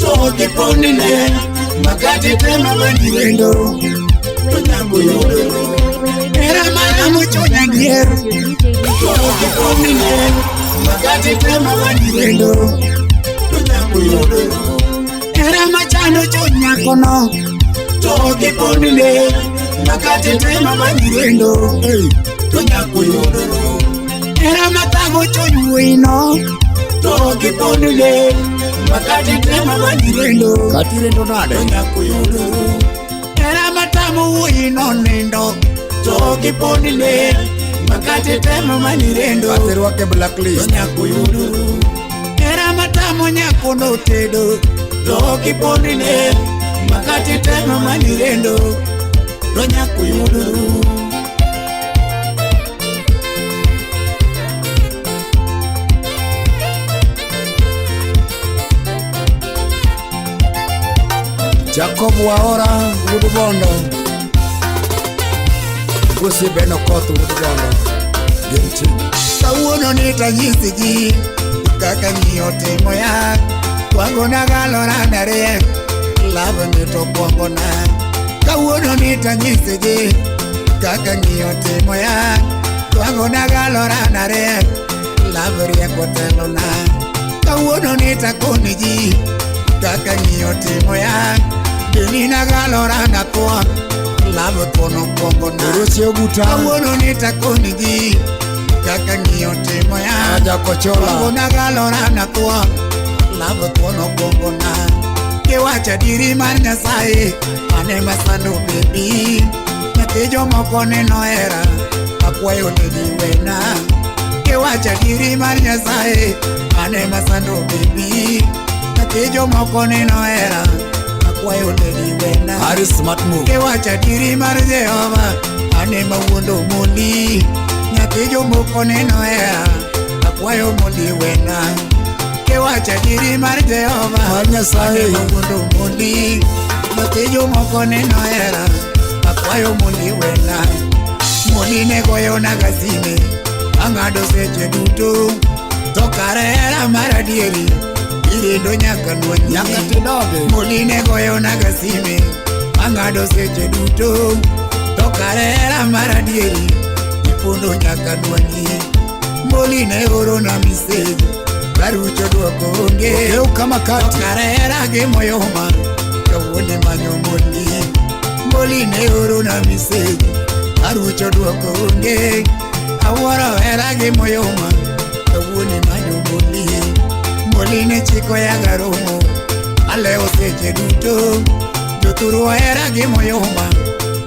to kiponine makati tema manirendo to nyango yodo. Era mara muchonya dier to kiponine makati tema manirendo to nyango yodo. Era machando chonya kono to kiponine makati tema manirendo to nyango yodo. Era matago chonyuino to kiponine makati tema manirendo Katirendo nade? nyakuyudo. Era matamu uino nindo to kiponine makati tema manirendo Katirwake blacklist. nyakuyudo. Era matamu nyakono tedo to kiponine makati tema manirendo nyakuyudo. Jacob Waora Wudubondo. Gusi Beno Koth Wudubondo. Gimchi. Kawuono nitanyisi ji kaka ng'iyo timo ya kwango nagalora nare labne to kwangona. Kawuono nitanyisi ji kaka ng'iyo timo ya kwango nagalora nare labrie kotelona. Kawuono nitakoni ji kaka ng'iyo timo ya deni nagalora na kwa labo kono kwangona. Urusi Oguta. Kawuono nitakoni ji kaka ng'iyo timo ya Aja Kochola. kona galora na kwa labo kono kwangona. Kiwacha diri mar Nyasaye ane masando bebi nyathi jomoko neno hera akwayo ne diwena. Kiwacha diri mar Nyasaye ane masando bebi nyathi jomoko neno hera akwayo ne diwena. Harry Smart Move. Kiwacha diri mar Jehova ane mawuondo moli nyathi jomoko neno hera akwayo moli wena. Kiwacha diri mar Jehova Mar Nyasaye. mawuondo moli nyathi jomoko neno hera akwayo moli wena. Moli ne goyona ga sime ang'ado seche duto to kare hera mar adieri irindo nyaka nuonyi. Nyaka tidoge. Moli ne goyona ga sime ang'ado seche duto to kare hera mar adieri ipondo nyaka nuonyi. Moli ne orona message karucho duoko onge Eu kama to kati. kare hera gi moyoma kawuone manyo moli. Moli ne orona message karucho duoko onge awuoro hera gi moyoma kawuone manyo moli. Moli ne chiko ya garomo alewo seche duto jothuru hera gi moyoma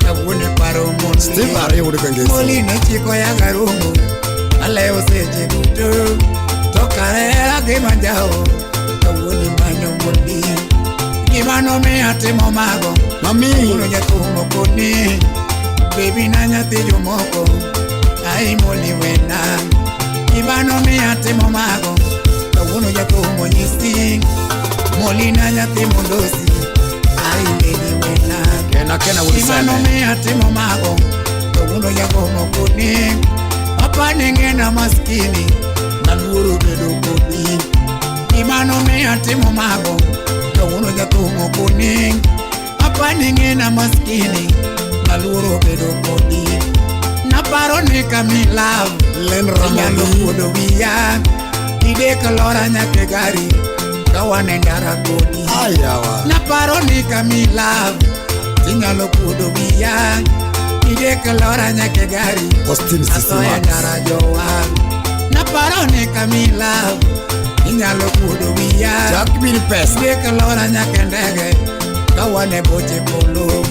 kawuone paro moli. Steve Ari Wuduka Ngesi. Moli ne chiko ya garomo alewo seche duto to kare hera gi manjao kawuone manyo moli. Gima nomiyo atimo mago Mami. uno nyathumo koni bebi na nyathi jomoko ai moli wena. Gima nomiyo atimo mago kawuono jathumo nyisi Molina nyathi Modosi aileni wena Kena Imano me atimo mago Toguno yagomo kuni Papa nengena maskini Naluoro bedo kuni Imano me atimo mago Toguno yagomo kuni Papa nengena maskini Naluoro bedo kuni Naparo ni Kamila Len Ramani Kudo wiya Ide kalora nyake gari Kawane ndara kodi Ayawa Naparo ni Kamila Tinyalo kudo wiya Ide kalora nyake gari Austin Asoya Sisimax ndara jowa Naparo ni Kamila Tinyalo kudo wiya Jack Bini Pesa Ide kalora nyake ndege Kawane boche polo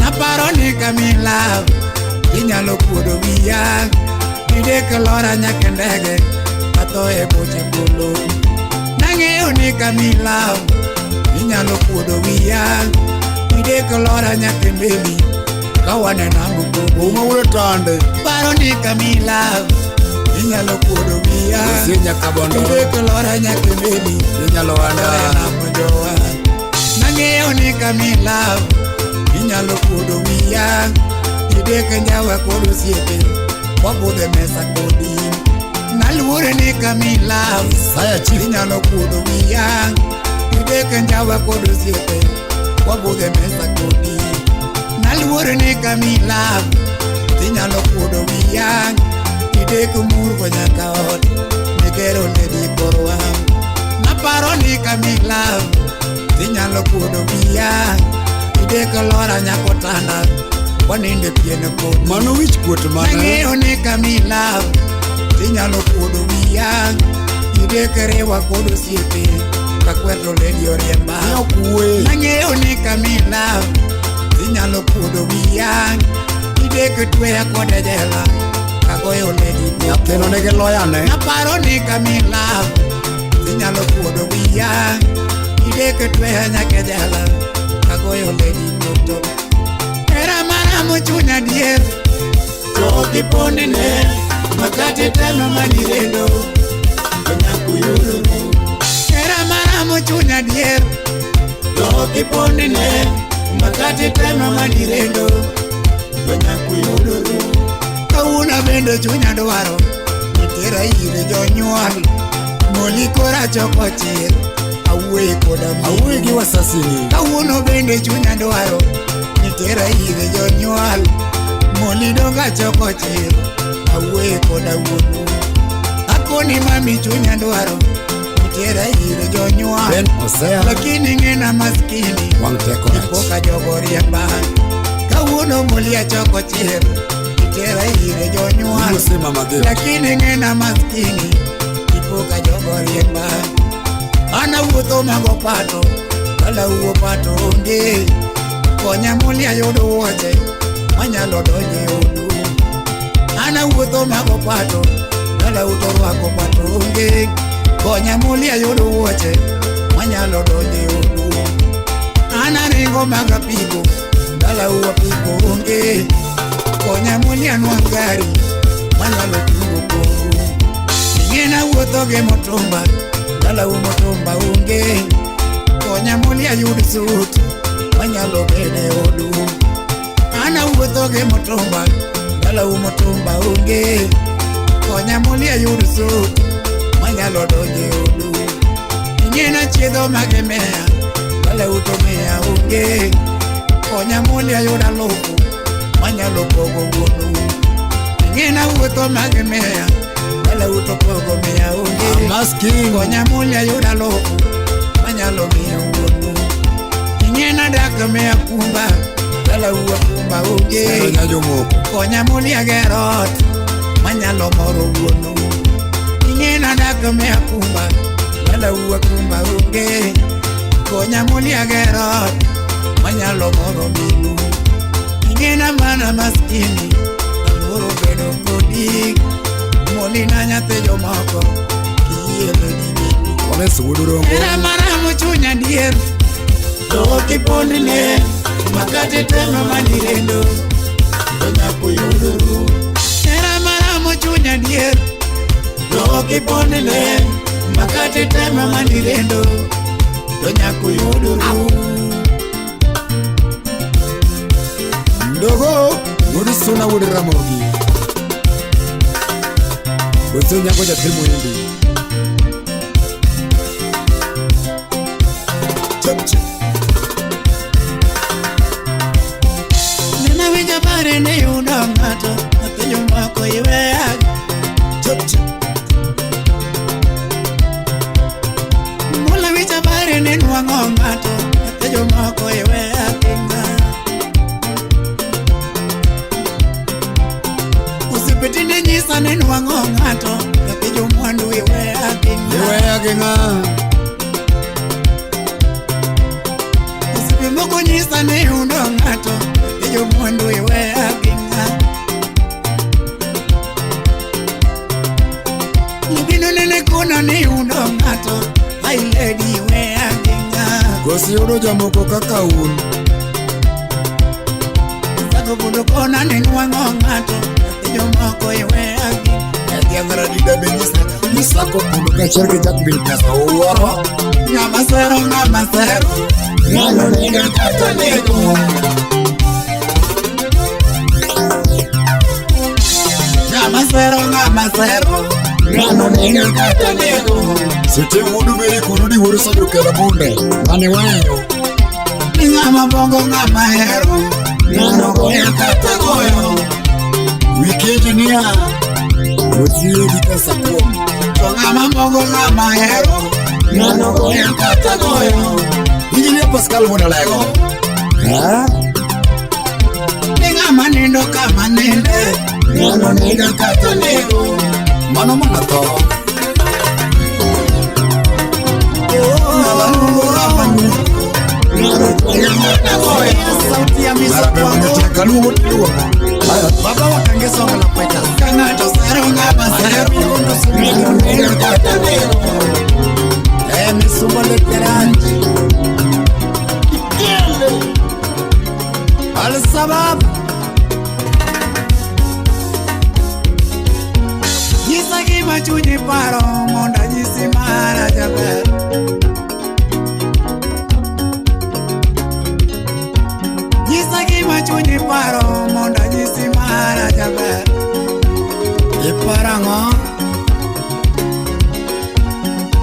Naparo ni Kamila Tinyalo kudo wiya Ide kalora nyake ndege Atoe boche polo Nangeo ni Kamila Inyalo kudo wiya Ide kalora nyake mbeli Kawane nangu kubo Uma ule tande Paro ni Kamila Inyalo kudo wiya Sinya kabondo Ide kalora nyake mbeli Sinya loanda Atoe nangu jowa Nangeo ni Kamila Inyalo kudo wiya Ide kenjawa kudo siete Wabudhe mesa kodi Naluore ni Kamila Saya chief Inyalo kudo wiya Ide kenjawa kudo siete Wabudhe mesa kodi Naluore ni Kamila Inyalo kudo wiya Ide kumur konyaka ot Negero ledi korwa Naparo ni Kamila Inyalo kudo wiya Ide kalora nyakotanda Waninde piene kodi Mano wich kuot mana Nangeo ni Kamila Tinyalo kudo wiya Ide kerewa kudo siepe Kakweto ledi oriemba Nyokwe Nangeo ni Kamila Tinyalo kudo wiya Ide ketweya kode jela Kagoyo ledi Nyathino nege loyane Naparo ni Kamila Tinyalo kudo wiya Ide ketweya nyake jela Kagoyo ledi toto Era maramo chunya dier Toki pondi ne Makate teno manirendo Konyaku yururu Era maramo chunya dier Toki pondi ne Makate teno manirendo Konyaku yururu Kauna bendo chunya dwaro Nitera ire jonyual Moli kora choko chir Awue koda Awuoyo gi wasasini Kawuono bende chunya dwaro Nitera ire jonyual Moli donga choko chir Awuoyo koda wuonu Akoni mami chunya dwaro Nitera ire jonyual Ben Osea Lakini ngena maskini Wang teko rach Nipoka jogo riemba Kawuono moli achoko chir Nitera ire jonyual Sema mageo Lakini ngena maskini Nipoka jogo riemba Ana wuotho mago pato Kala uwo pato onge Konya muli ayudo wuoche Manyalo donje odu Ana wuotho mago pato Kala uto rwako pato onge Konya muli ayudo wuoche Manyalo donje odu Ana ringo maga pigo Kala uwo pigo onge Konya muli anuang gari Manyalo tungo koru Ngena wuotho ge motumba Dala umotumba unge Konya muli ayud sut Manyalo bede odu Ana wuotho ge motumba Dala umotumba unge Konya muli ayud sut Manyalo donje odu Ingena chiedho magemea Dala utomea unge Konya muli ayud alufu Manyalo pogo wuonu Ingena wuotho magemea Dala utopogo mea unge Masking Konya muli ayuda loku Manyalo miya wuonu Ingena daka mea kumba Dala uwa kumba uge Sero nyajo moko Konya muli agerot Manyalo moro wuonu Ingena daka mea kumba Dala uwa kumba uge Konya muli agerot Manyalo moro minu Ingena mana maskini Aluro bedo kodi Moli na nyate jomoko Kiele di bibi Kone sugudu rongo Era maramo chunya dier Toki pondi ne Makate teno manirendo Konya kuyuduru Era maramo chunya dier Toki pondi ne Makate teno manirendo to nyako yuduru. Ndogo Wudi suna wudi ramogi Wudi nyako jatimu hindi Chapchi Nina winja bare ne yudo ngato Apenjo mako iwe agi Chapchi Mula winja bare ne nuango ngato Apenjo mako iwe agi Usipitine nyisa ne nuango ngato Apenjo mwandu iwe agi Iwe agi nga Moko nyisa ne yudo ngato Ejo mwandu iwe aginga Lugino nene kuna ne yudo ngato Ay lady iwe aginga Gosi yudo jamoko kaka un Sako budo kona ne nuango ngato Ejo moko iwe aginga Edi angara dida benyisa Nisako budo kacharke jak bilkasa uwaro Ngamasero Ngano nega kata nego Ngamasero Ngano nega kata nego Sete wudu beri kurudi wuru sadu kera bunde Mane wanyo Ngama bongo ngama hero Ngano goya kata goyo Wikeji niya Wosiye dikasa kuwa Ngama bongo ngama hero Ngano goya kata goyo Ijinia Pascal muna lego Ha? Ngama nindo kama ninde Ngano nega kata nego Mano mana to Sauti ya misoto wako Baba wakangesonga la pweta Kangato sero ngaba sero Ngano nega kata nego Misumba lekeranji Al-Sabab Nyisa kima chunyi paro Monda nyisi mara jaber Nyisa kima chunyi paro Monda nyisi mara jaber Iparango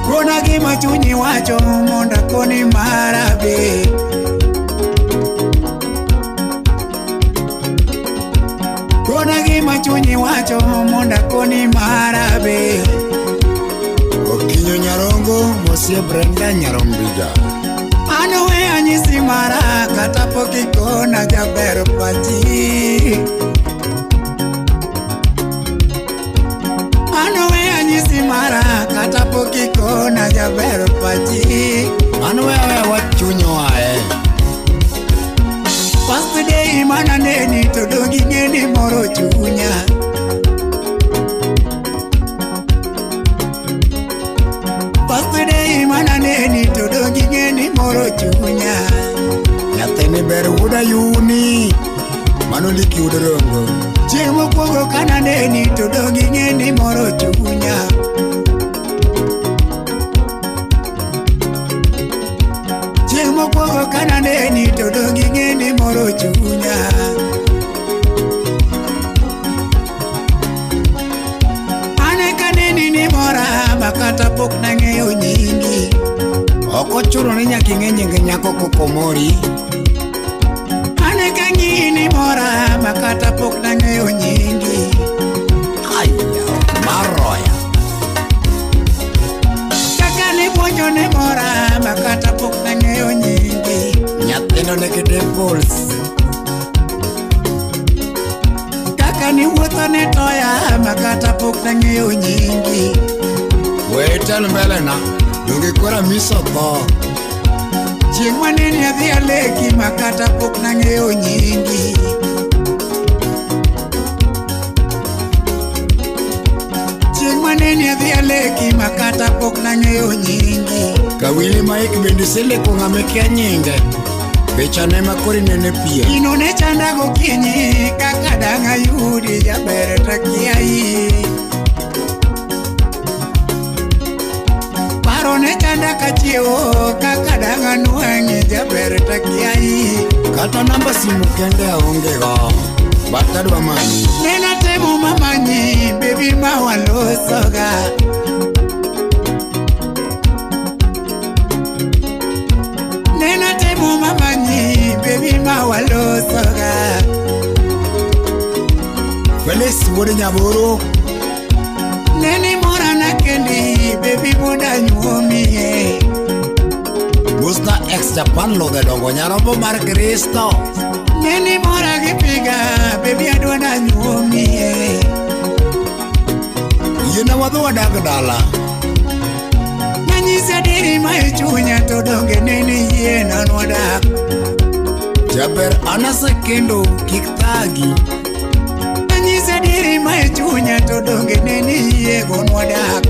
Kona kima chunyi wacho Monda koni mara be Kona gima chunyi wacho monda koni marabe Okinyo nyarongo Mosie Brenda nyarombija Ano we anyisi mara Kata poki kona jaber pachi Ano we anyisi mara Kata poki kona jaber pachi Ano wewe wachunyo ae First day mana neni to dogi ngeni moro chunya First day mana neni to dogi ngeni moro chunya Nyathini ber wuda yuni Mano liki udorongo Chemo kuogo kana neni to dogi ngeni moro chunya Chemo kuogo kana neni to dogi ngeni moro chunya Ane kaneni ni mora makata pok nang'eyo nyingi Oko churo ni nyaki ng'e nyako kokomori Ane kanyi ni mora makata pok nang'eyo nyingi Aya, maroya Kaka ni puonjo ni mora makata pok nang'eyo nyingi Nyathino nigi dimples Kaka ni wuotho ni toya makata pok nang'eyo nyingi Wetel mbele na Dungi kura miso tho Chieng' maneni adhi aleki makata pok nang'eyo nyingi Chieng' maneni adhi aleki makata pok nang'eyo nyingi Kawili maik bendi sileko ng'ame kia nyinge Pichane makori nene pia Ino ne chanda gokinyi kaka dang' ayudi jaber takiai Paro ne chanda kachiewo kaka danga nuangi jaber takiai. Kata namba simu kende aonge go batadwa manyi. Nena temo mamanyi baby mawalosoga. Nena temo mamanyi baby mawalosoga. Felix wode nyaboro. Neni mora na kendi baby muda nyuomi. Musta ex Japan lo de dongo nyarombo mar Kristo. Neni mora gipiga baby adwa na nyuomi. Yena wadho wadag dala. Nanyisa diri mai chunya to donge neni yena nwadak. Jaber anase kendo kiktagi. Nanyisa diri mai chunya to donge neni yego nwadak.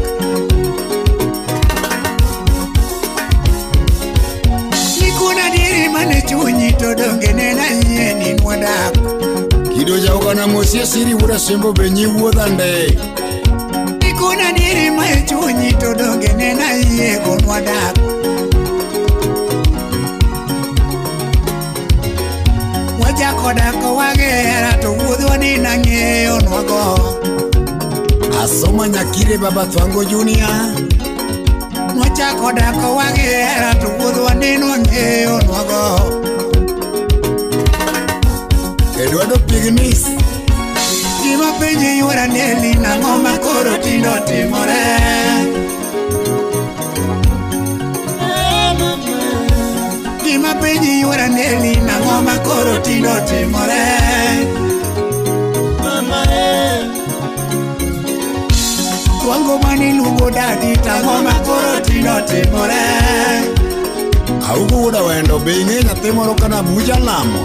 Nikuna diri mane chunyi to donge nena yeni nwadak. Kido jaugana mosie siri wuda sembo benyi wuodhande. Nikuna diri mai chunyi to donge nena yego nwadak. Wajako dako wagera to wuodhwa ni nang'eyo nwago. Asoma nyakire baba Thwango Junior. Wachako dako wagera to wuodhwa ni nang'eyo nwago. Eduardo Pignis. Gima penji yuara neli nang'o makoro tindo timore. Gima penji yuara neli nang'o makoro tindo timore. Thwango mani lugo dadi tang'o makoro tindo timore. Augo wuda wendo bing'e nyathi moro kana Abuja lamo.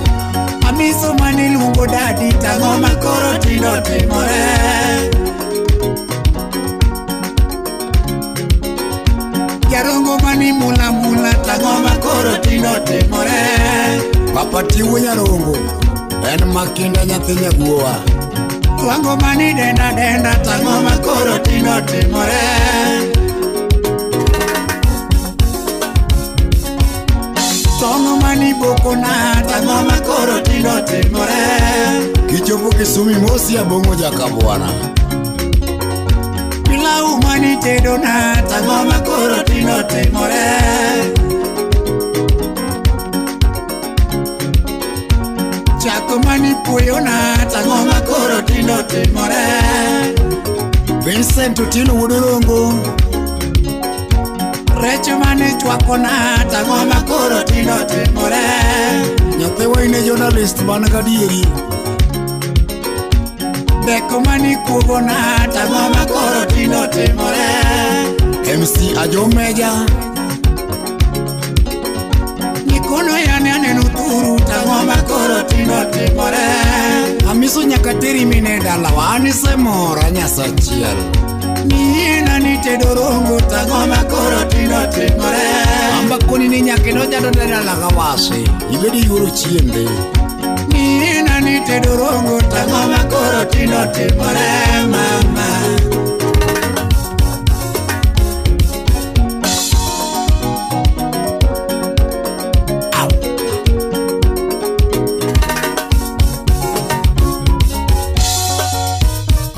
Amiso mani lugo dadi tang'o makoro tindo timore. Jarongo mani mula mula tang'o makoro tindo timore. Papa tiwo nyarongo. En makinda nyathi nyaguowa. Thwango mani denda denda tang'o makoro tindo timore. Tongo mani boko na tang'o makoro tindo timore. Kichopo Kisumi mosi abongo jakabwana. Pilau mani tedo na tang'o makoro tindo timore. Chako mani puyo na tang'o makoro tindo timore. Vincent Otieno Wudorongo. Recho mani chwako na tang'o makoro tindo timore. Nyathi waine journalist man gadieri. Beko mani kuogo na tang'o makoro tindo timore. MC Ajomeja. Nikono yane aneno thuru tang'o makoro tindo timore. Amiso nyaka teri mine dalawa anise mora nyasachiel. Nina nitedo rongo tang'o makoro tindo timore. Amba koni ni nyakino jado dala kawase. Ibedi yuro chiende. Nina nitedo rongo tang'o makoro tindo timore mama.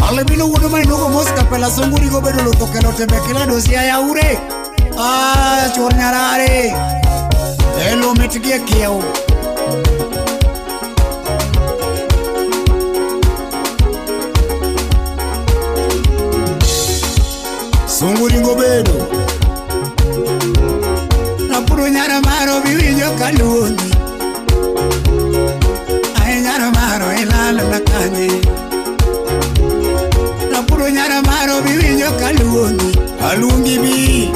Alebino wudo mai nogo moska pela songuri go bedo lotho kelo tembe kila dosia ya ure. Chor nyarare. Elo metgie kieu. Songuri go bedo. Napuro nyara maro biwinjo kaluongi. Ay nyara maro ilala nakanye. Napuro nyara maro biwinjo kaluongi. Aluongi bi.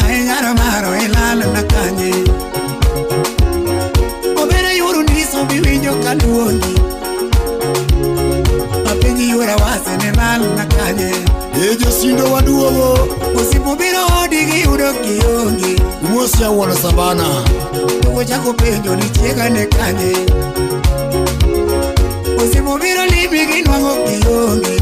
Ay nyara maro ilala nakanye. Obere yuru niso biwinjo kaluongi. Apenji yura wase nilala nakanye. Ejo sindo waduogo. Osipo biro odi gi yudo kiongi. Umosi ya wana sabana. Ugo chako penjo ni chiega ne kanye. Osipo biro libi gi nwang'o kiongi.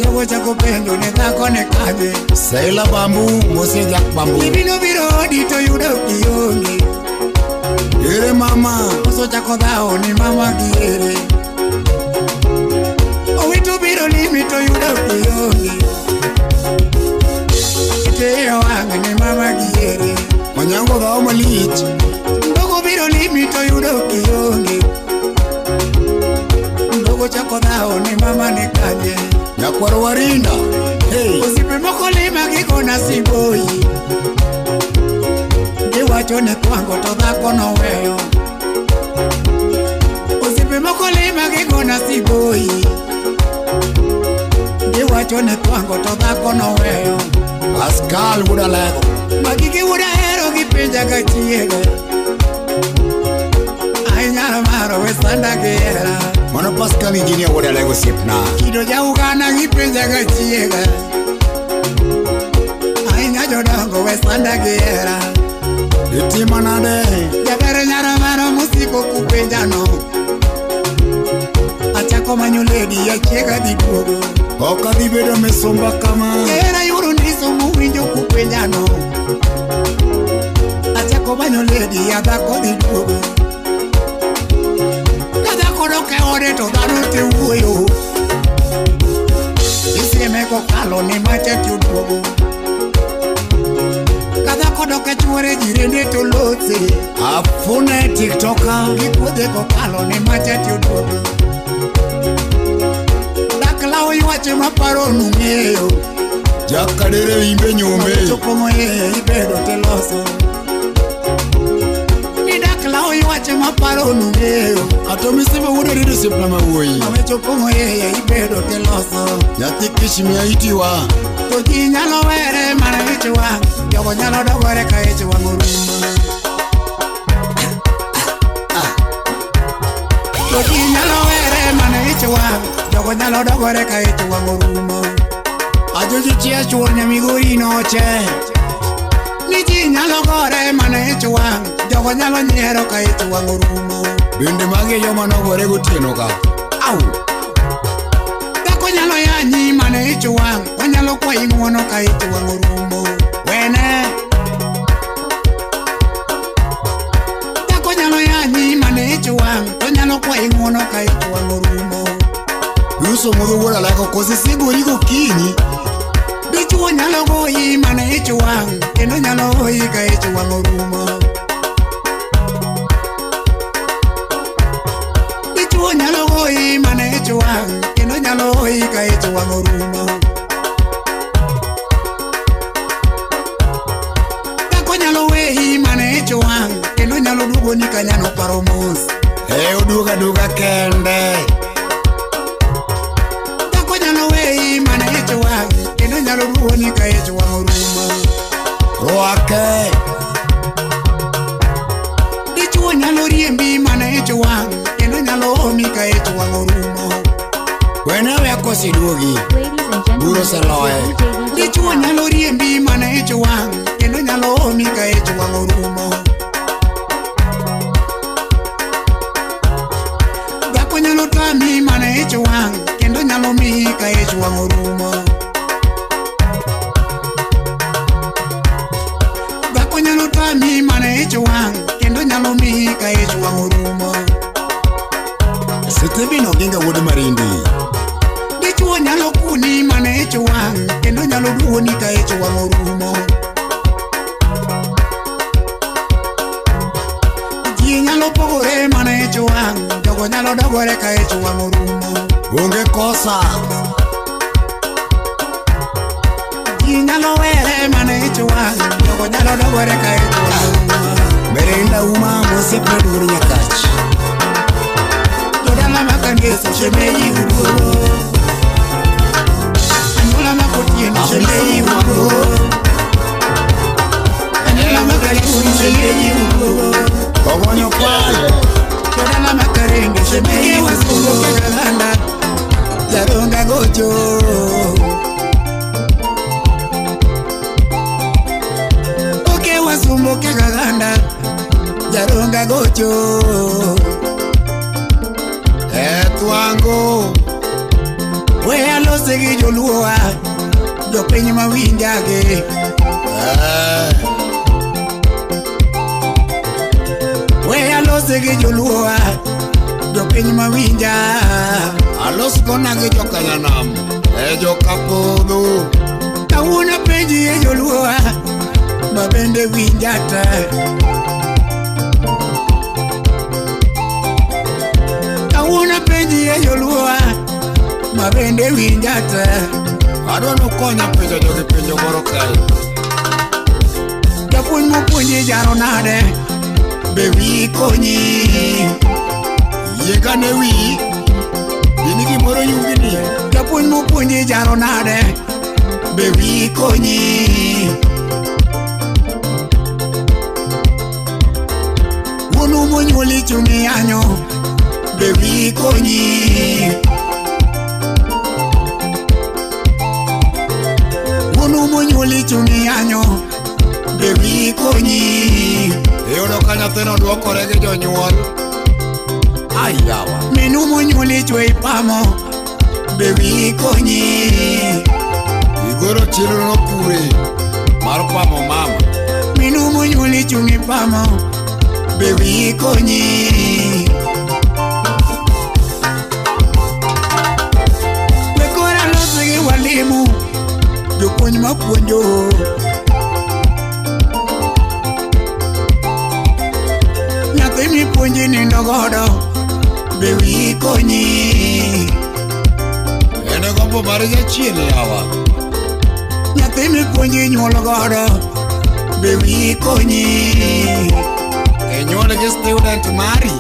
Ndogo chako penjo ne dhako ne kanye. Saila bambu mose jak bambu. Ibino biro odi to yudo kionge. Ere mama. Oso chako dhao ni mama giere. Owito biro limi to yudo kionge. Ite wang ni mama giere. Manyango dhao malich. Ndogo biro limi to yudo kionge. Ndogo chako dhao ni mama ne kanye. Nyakwaro warinda. Hey. Osipe moko lima gikona siboi. Giwacho ne kwango to dhako no weyo. Osipe moko lima gikona siboi. Giwacho ne kwango to dhako no weyo. Pascal wuda lego. Magigi wuda hero gipenja gachiega. Ainyara maro we sanda gera. Mano Pascal engineer wuda lego sipna. Kido ja Uganda gipenja gachiega. Ainya jodongo we sanda gera. Itima nade. Jabere nyara maro musiko kupenja no. Achako manyo lady ya chiega di duogo. Oka di bedo mesomba kama. Era yuru niso muwinjo kupenja no. Achako manyo lady ya dhako di duogo. Kadhako doke ode to dhano te wuoyo. Isieme kokalo ni machati uduogo. Kadhako doke chuore jirende to lotse. Afune tiktoka. Gikuodhe kokalo ni machati uduogo. Daklao yuache maparo nung'eyo. Jakadere imbe nyume. Chopongo ye ibedo te loso. Ni daklao yuache maparo nung'eyo. Ato misibe wuda rido sipna mawoi. Ame chopongo ye ibedo te loso. Nyati kishimia itiwa. To ji nyalo were mana ichi wang. Jogo nyalo dogore ka ichi wang orumo. To ji nyalo were mana ichi wang. Jogo nyalo dogore ka ichi wang orumo. Ajoji chia chuor nyamigori noche. Ni ji nyalo gore mana ichi wang. Jogo nyalo nyiero ka ichi wang orumo. Bende mage yo manogore gotieno ka. Au. Dhako nyalo yanyi mana ichi wang. Wanyalo kwa ing'uono ka ichi wang orumo. Wene. Dhako nyalo yanyi mana ichi wang. Wanyalo kwa ing'uono ka ichi wang orumo. Yuso mudho wuda lego kosi sigori gokinyi. Dichuo nyalo goyi mana ichi wang. Kendo nyalo goyi ka ichi wang orumo. Dichuo nyalo goyi mana ichi wang. Kendo nyalo goyi ka ichi wang orumo. Dhako nyalo weyi mana ichi wang. Kendo nyalo duogo ni kanyano paro mos. Oduga duga kende. Dhako nyalo weyi mana ichi wang. Kendo nyalo duogo ni ka ichi wang orumo. Roake. Dichuo nyalo riembi mana ichi wang. Kendo nyalo omi ka ichi wang orumo. Wenewe akosi duogi. Ladies and gentlemen, Buro this is Saloe. your DJ Dichuo nyalo riembi mana ichi wang. Kendo nyalo omi ka ichi wang orumo. Dhako nyalo tami mana ichi wang. Kendo nyalo mihi ka ichi wang orumo. Dhako nyalo tami mana ichi wang. Kendo nyalo mihi ka ichi wang orumo. Sitebino ginga wuda marindi. Dichuo nyalo kuni mana ichi wang. Kendo nyalo duoni ka ichi wang orumo. Ji nyalo pogore mana ichi wang. Jogo nyalo dogore ka ichi wang orumo. Onge kosa. Ji nyalo were mana ichi wang. Jogo nyalo dogore ka ichi wang orumo. Merenda uma mose peduri nyakach. Jodala makangeso shemeji uduogo. Anyola makotieni shemeji uduogo. Anyola makarikuni shemeji uduogo. Kogonyo kwal. Jodala makarenge shemeji wasugo kegalanda. Jaronga gojo. Oke wasumbo kegalanda. Jaronga gojo. Etwango. We alose gi joluowa jopiny mawinjage We alose gi joluowa jopiny mawinja Alos kona gi jokanyanam jokapodho Kawuna penji joluowa mabende winjata Kawuna penji joluowa mabende winjata Adwano konya penjo jogi penjo moro kae Japuonj mopuonji jaro nade be wi konyi Yiega ne wi Bini gimoro yungini Japuonj mopuonji jaro nade be wi konyi Wuonu monyuoli chungi yanyo be wi konyi Wuonu monyuoli chungi yanyo be wi konyi Iyudo ka nyathino duokore gi jonyuol Ayawa Minu monyuoli chwe ipamo be wi konyi Igoro chiro no kure Mar pamo mama Minu monyuoli chungi pamo be wi konyi Wekora loso gi walimu jopuonj mapuonjo Nyathi mipuonji nindo godo be wi konyi Ene gombo mar jachien yawa Nyathi mipuonji nyuol godo be wi konyi Nyuol gi student mari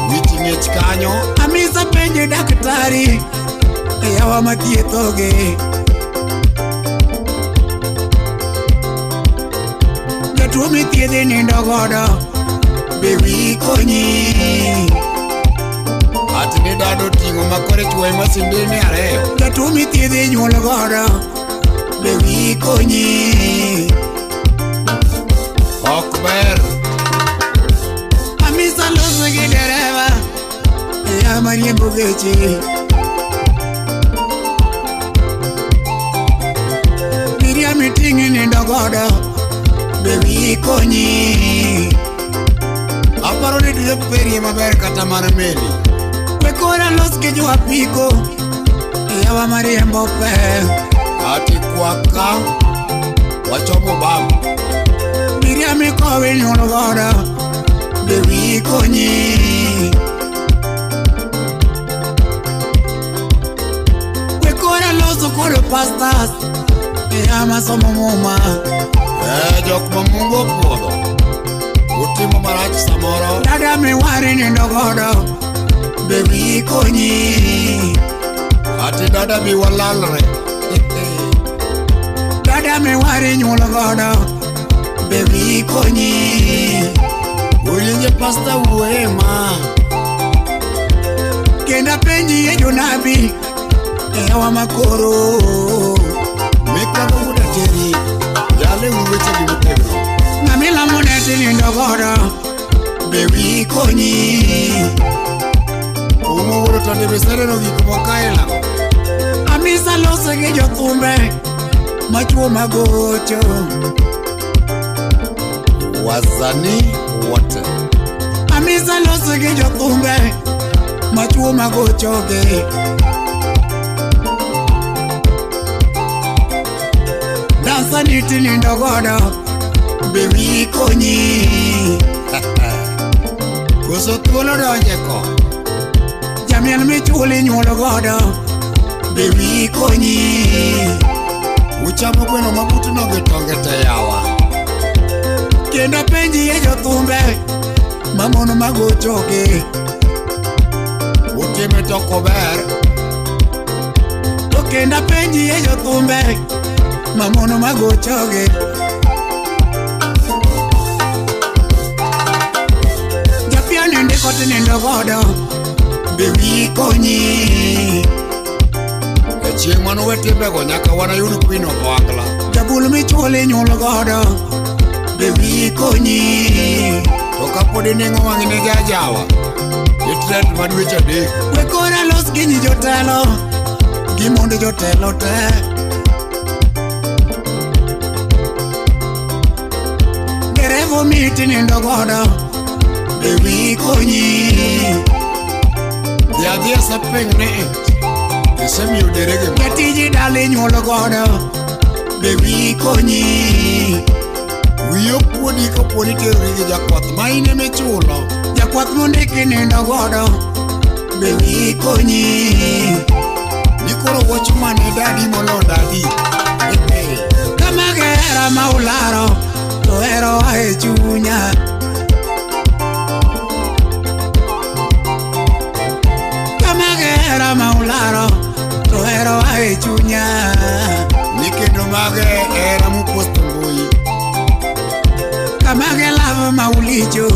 Witi ng'ech kanyo Amisa penje daktari yawa mathiethoge Jatuo mithiedhi nindo godo be wi konyi Ati ni dado ting'o makore chwoe masindene areyo Jatuo mithiedhi nyuol godo be wi konyi Ok ber Amisa loso gi dereva mariembo geche Miriam ting'i nindo godo be wi konyi Aparo ni dwe perie maber kata mar meli Wekora los gi jo apiko yawa mariembo pe Ati kwaka wachomo babu Miriam ikowe nyuol godo be wi konyi Wekora loso kod pastors yama somo muma Jok ma Mungu opuodho Utimo marach samoro Dada miwari nindo godo be wi konyi Ati dada mi walalre Dada miwari nyuol godo be wi konyi Ulinje pasta uema Kenda penji jonabi yawa makoro Mekado muda teri Yale uweche di mutego Namila moneti nindo godo be wi konyi Umo wuro tonde besere no gik mokaila Amisa loso gi jothumbe machuo magocho Wazani wote Amisa loso gi jothumbe machuo magochoge Dansa niti nindo godo be wi konyi Koso thuolo donje ko Jamiel michuli nyuol godo be wi konyi Uchamo gweno mabuto gi tonge te yawa Kendo penji jothumbe mamono magochoge Utime toko ber To kendo penji jothumbe mamono magochoge Japiani ndiko tinindo godo be wi konyi Chieng' mano wetembego nyaka wanayud Queen of Wangla Jabul michuli nyuol godo be wi konyi To kapod ineng'o wang'ine gi ajawa Itrend madweche adek Wekora los gi nyi jotelo gi monde jotelo te. Gerevo miti nindo godo bewi konyi. Dia sapeng ne Esemi uderege Getiji dali nyuolo godo bewi konyi. Wiyo puodi ka puodi terigi jakwath maine me chulo. Jakwath mondiki nindo godo bewi konyi. Nikoro wacho mane dadi molo dadi. Kama gera maularo to ero ae chunya. Kama gera maularo to ero ae chunya. Nikendo mage era muposto mbui. Kama gelava maulicho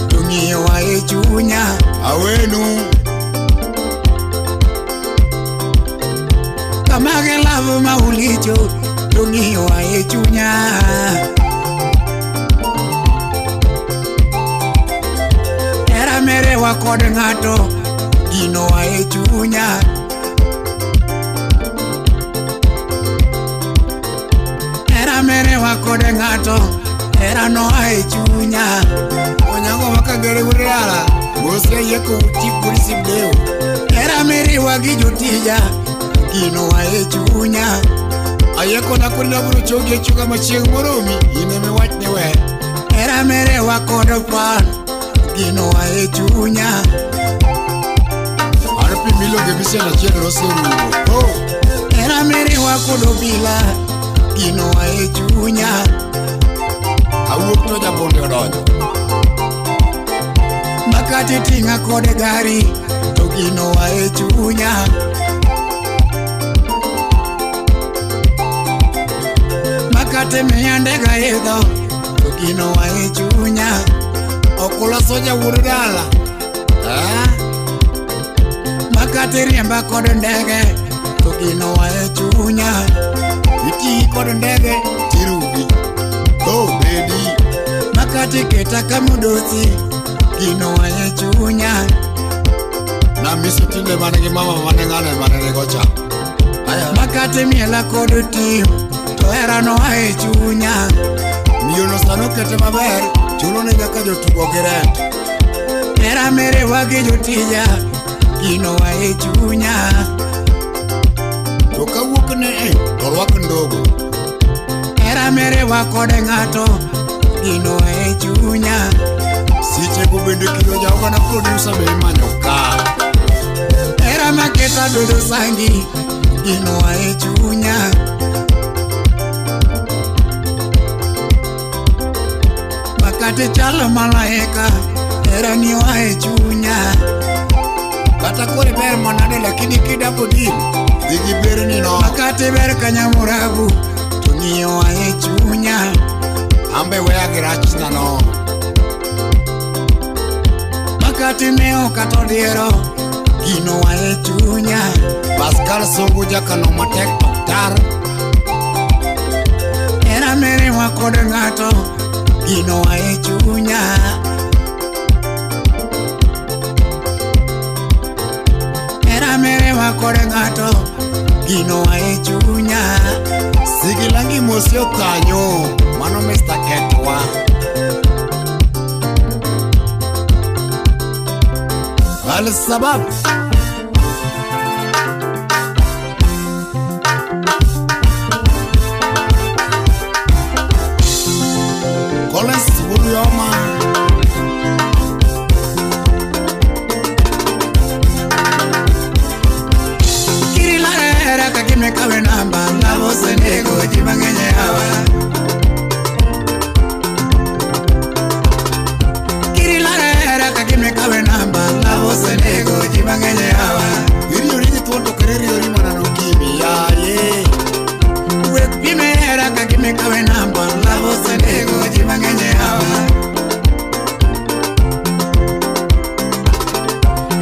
to ng'iyo ae chunya. Awenu Kama gelava maulicho to ng'iyo ae chunya. Era mere wa kod ng'ato gino ae chunya. Era mere wa kod ng'ato era no ae chunya. Onyango makagere urara Gose yeko uti polisi bdeo. Era mere wa gi jotija gino ae chunya. Ayeko na kulla buru choge chuga machieng moromi. Ine me wach ne we. Era mere wa kod pan gino ae chunya. Arpi milo gebise na chieng roseru. Oh Era mere wa kod obila gino ae chunya. Awuok to jabonde odonjo. Makati tinga kod gari to gino ae chunya. Makati miyande ga idho to gino ae chunya. Okula soja wurdala. Makati riemba kod ndege to gino ae chunya. Iti kod ndege tirugi. Oh baby. Makati keta kamudosi gino ae chunya. Na miso tinde manegi mama manengane manegocha. Makati miela kod tim to era no ae chunya. Miyo no sano kete maber. Chulo ne nyaka jotugo giret. Era mere wagi jotija gino ae chunya. To kawuok ne to rwak ndogo. Era mere wa kod ng'ato gino ae chunya. Siche go bende kilo jaoga na producer be manyo ka. Era maketa dodo sangi gino ae chunya. Makati chalo malaika era ni ae chunya. Kata kore ber manade lakini kidapo din. Digi ber ni no. Makati ber kanyamurabu to ng'iyo ae chunya. Ambe wea girach na no. Makati meo kato diero gino ae chunya. Pascal Songo jakano matek oktar. Era mere wa kod ng'ato gino ae chunya. Era mere wa kod ng'ato gino ae chunya. Sigilangi mosio kanyo. Mano Mr. Ketwa. Al sabab Collins Williama. Kirila era kakime kawe namba lavo senego jimangenye hawa. Kirila era kakime kawe namba lavo senego jimangenye hawa. Iri ori tuonto kereri ori manano kimi ya ye. Wek pime era kakime kawe namba lavo senego jimangenye hawa.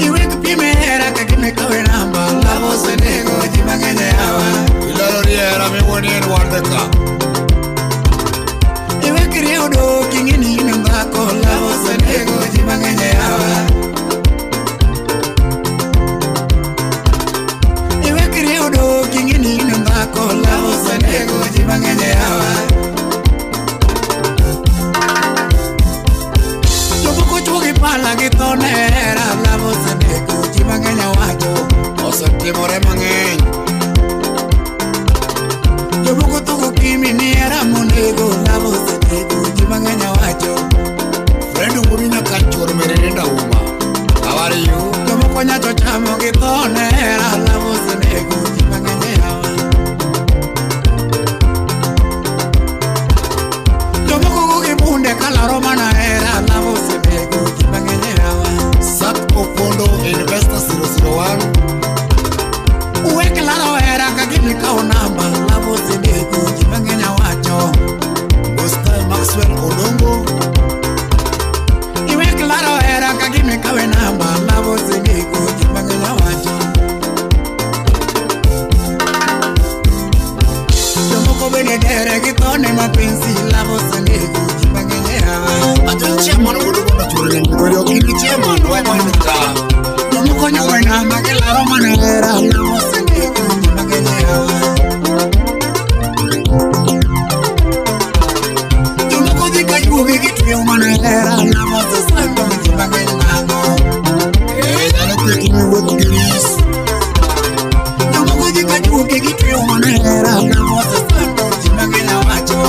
Iwek pime era kakime kawe namba lavo senego jimangenye hawa. Ilaro riera me woni en wardeka. Iwek riudo kingini nembako lavo senego jimangenye hawa. pala gitonera lavo sedeko chimangenya wacho osetimore mang'eny. Jomoko tuko kimi ni era monego lavo sedeko chimangenya wacho Friend Umina Kachur Merenda Uma. How are you? Jomoko nyacho chamo gitonera lavo sedeko chimangenya wacho Jomoko gibunde kalaro mana era lavo sedeko chimangenya wacho Sak Opondo Investor 001. Uwe klaro era kagini kao namba lavo sedeko chimangenya wacho Oscar Maxwell Odongo. Iwe klaro era kagini kawe namba lavo sedeko chimangenya wacho Jomoko bene dere gitone mapenzi lavo sedeko chimangenya wacho Ajal chairman Odongo Churren. Video kini chairman wa Monica. Jomoko nyawe namba klaro mana era lavo sedeko chimangenya wacho Jomoko dika yugi gitwe mana era lavo sedeko chimangenya wacho Jalo kwetini wuoth Greece. Jomoko dika yugi gitwe mana era lavo sedeko chimangenya wacho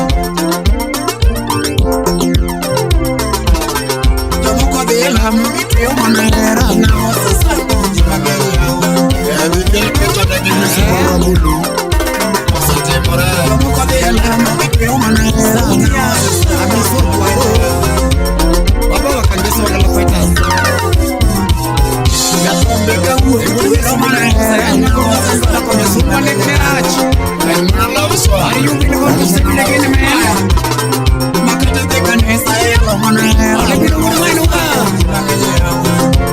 Jomoko delamu gitwe mana era lavo sedeko chimangenya wacho Vikel Pecha Dagi Musimura Bulu. Osetimore. Jomoko delamu gitwe mana era lavo sedeko Baba wakangesi wakala fighters. Yakombe gawo gitwe mana era lavo sedeko chimangenya wacho Aimuna love swa. Are you going to go to sleep again, man? Makata de kanesa ya mana ole bino mwana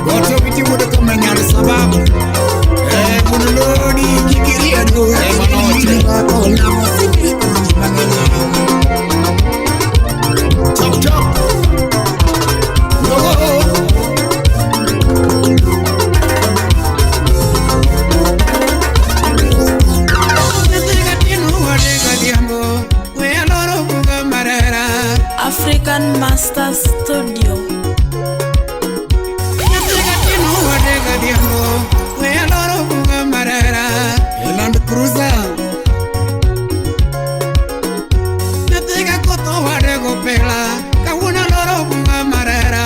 Goto biti wude kamenyal sababu. munulodi kikiria do manoche. ko na mosiki chimangenya Chop chop. Yo. Netiga tinu wade gadiambo we aloro buga marera African Master Studio. Netiga tinu wade gadiambo we aloro buga marera Land Cruiser. Netiga koto wade go pela kawuna loro buga marera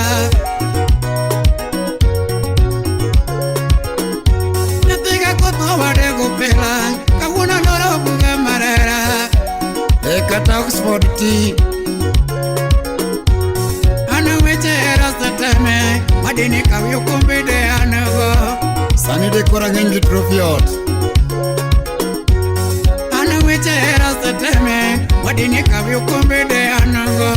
Netiga koto wade go pela kawuna loro buga marera Kata Oxford Tea. Ana weche rasta teme madini kawiyo kumbe de anago Sani de kora ngengi trofiot. Ana weche rasta teme madini kawiyo kumbe de anago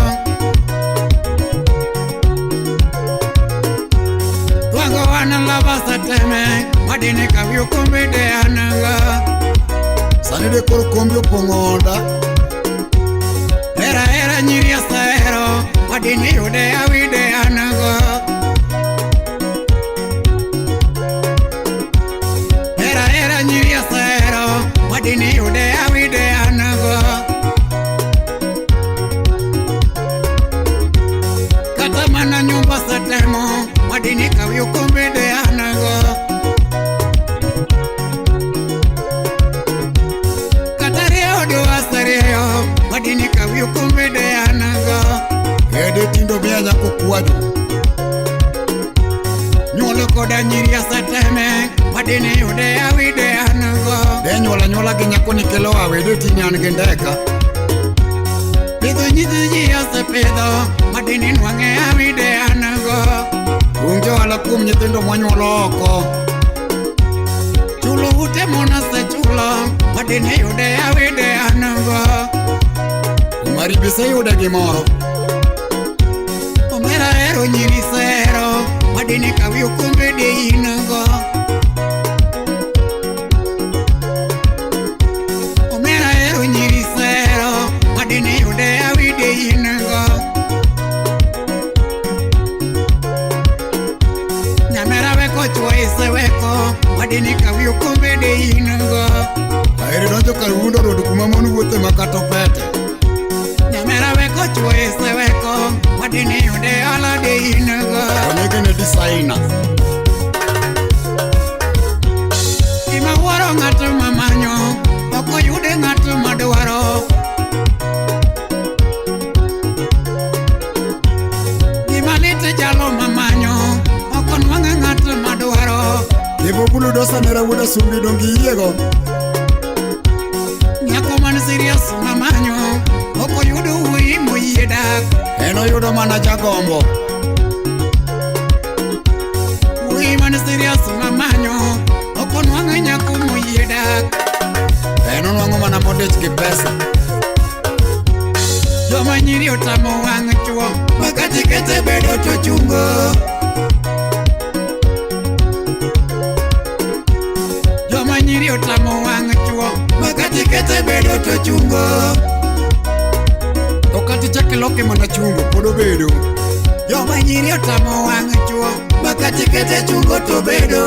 Twango wana labasta teme madini kawiyo kumbe de anago Sani de kor kombi opongonda. Era nyiri asahero madini yude awide anago Era nyiri asahero madini yude awide anago Kata mana nyumba satemo madini kawiyo kumbe de anago Kata reo do asareo madini kawiyo kumbe de anago Kede tindo mea nyako kuwaju. Nyolo koda nyiri asateme madini yude awide anago De nyola gi nyako nikelo awede tini an gi ndeka. Pidho nyithi ji osepidho madini nwang'e awide anago Unge wala kum nyithindo mwanyuolo oko. Chulo ute mona sechulo madini yude awide anago Maribise yude gimoro. Omera ero nyiri sero madini kawiyo kumbe de inago Omera ero nyiri sero madini yude awide inago Nyamera weko chwe weko madini kawiyo kumbe de inago Aere donjo kar wundo road kuma mon wuothe makato pete. Nyamera weko chwe weko madini yude ala de inago Onege ne designer. Gima waro ng'ato mamanyo ok oyude ng'ato madwaro. Gima lit jalo mamanyo ok onwang'e ng'ato madwaro. Ibo bulu dosa nera wuda sumbi dongi yego. Nyako man serious mamanyo ok oyudo wuoyi moyie dak. En oyudo mana jagombo. Wuoyi man serious mamanyo ok onwang'e nyako moyie dak. En onwang'o mana modich gi pesa. Joma nyiri otamo wang' chuo makati kete bedo to chungo. Joma nyiri otamo wang' chuo makati kete bedo to chungo. To kati chake loke mana chungo pod obedo. Joma nyiri otamo wang' chuo makati kete chungo to bedo.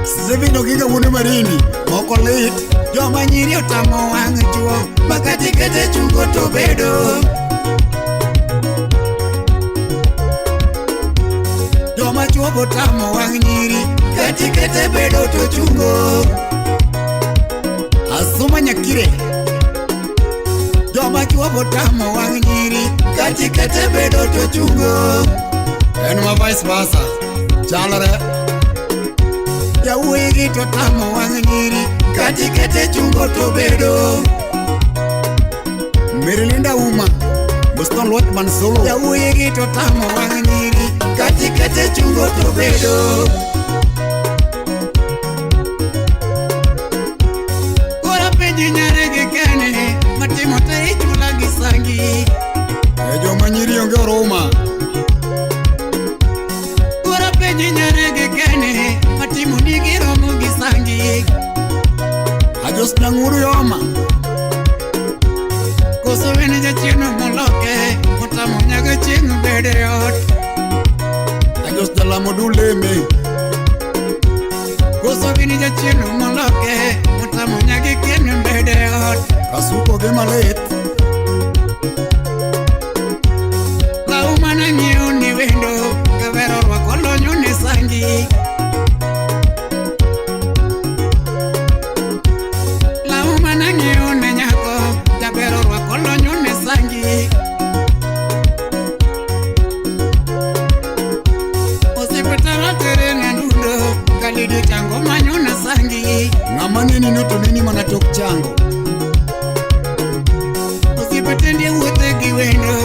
Sevindo giga wuone marindi moko lit. Joma nyiri otamo wang' chuo makati kete chungo to bedo. Joma chuo botamo wang' nyiri kati kete bedo to chungo. Asuma nyakire. Joma chuo botamo wang' nyiri kati kete bedo to chungo. En ma vice versa. Chalore. Yawuoyi gi to tamo wang' nyiri kati kete chungo to bedo. Mirilinda Uma Boston Lotman Solo. Yawuoyi gi to tamo wang' nyiri kati kete chungo to bedo. Kora penji nyare gi kene matimo te ichula gi sangi. E joma nyiri onge oruma. Kora penji nyare gi kene matimo nigi romo gi sangi. Ajos nang'uru yoma. Koso wene jachieno moloke otamo nyaga chieng' bede ot. Ajos jalamo duleme. Koso wene jachieno moloke otamo nyaga chieng' bede ot. Kasuko gi malit. Lau mana ng'iyo ni wendo kavero rwako lonyo ne sangi. Lau mana ng'iyo ne nyako kavero rwako lonyo ne sangi. Osipetara tere na nudo kalidi chango manyo na sangi. Ng'ama neni no to neni mana tok chango. Osipetende wuothe gi wendo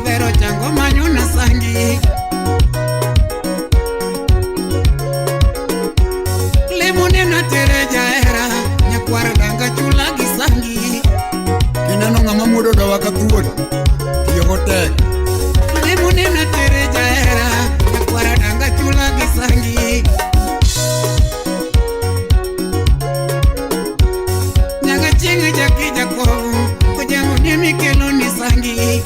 vero chango manyo na sangi. Lemone na tere jaera nyakwar danga chula gi sangi. Kineno ng'ama muodo dawa ka thuol. Tiyo gotek. Lemone na tere jaera nyakwar danga chula gi sangi. Nyaga chieng' jaki jakobu ojango ni mikelo ni sangi.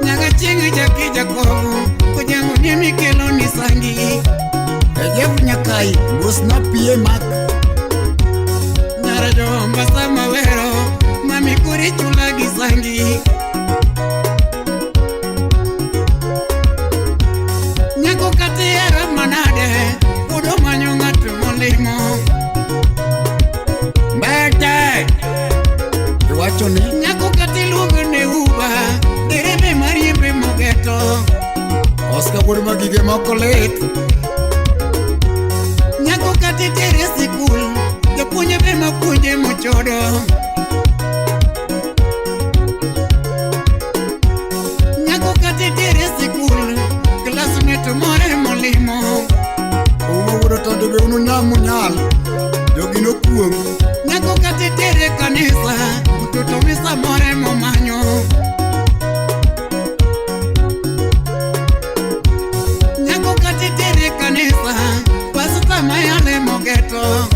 Nyaga chieng' jaki jakobu ojango ni mikelo ni sangi. Ejev Nyakai Bosna pie mak. Nyara jomba sama wero mami kuri chula gi sangi. Nyako kati era manade udo manyo ng'ato molimo. Mbete. Iwacho ni. Nyako kati luongo ne uba derebe mariembe mogeto. Oscar wuod magige moko lit. Nyako kati tere sikul jopuonje be mapuonje mochodo. Nyako kati tere sikul klasmate more molimo. Uma wuodo tonde be unu nyam munyal. Jogi no kuom. Nyako kati tere kanisa mtoto misa more momanyo. Nyako kati tere kanisa pasta mayale mogeto.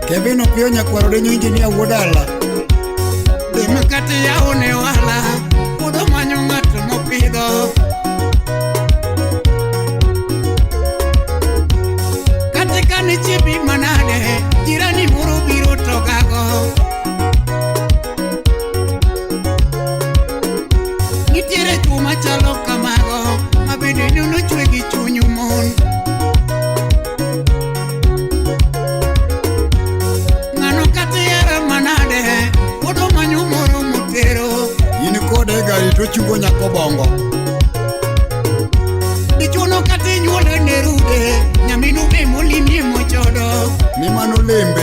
Kevin Opio nyakwarode nyingi ni awuodala. Dime kati yaone wala udo manyo ng'ato mopidho. Katika ni chibi manade jirani moro biro togago. to chungo nyako bongo. Dichuno kati nyuole ne rude, nyaminu be molini mochodo. Ni mano lembe.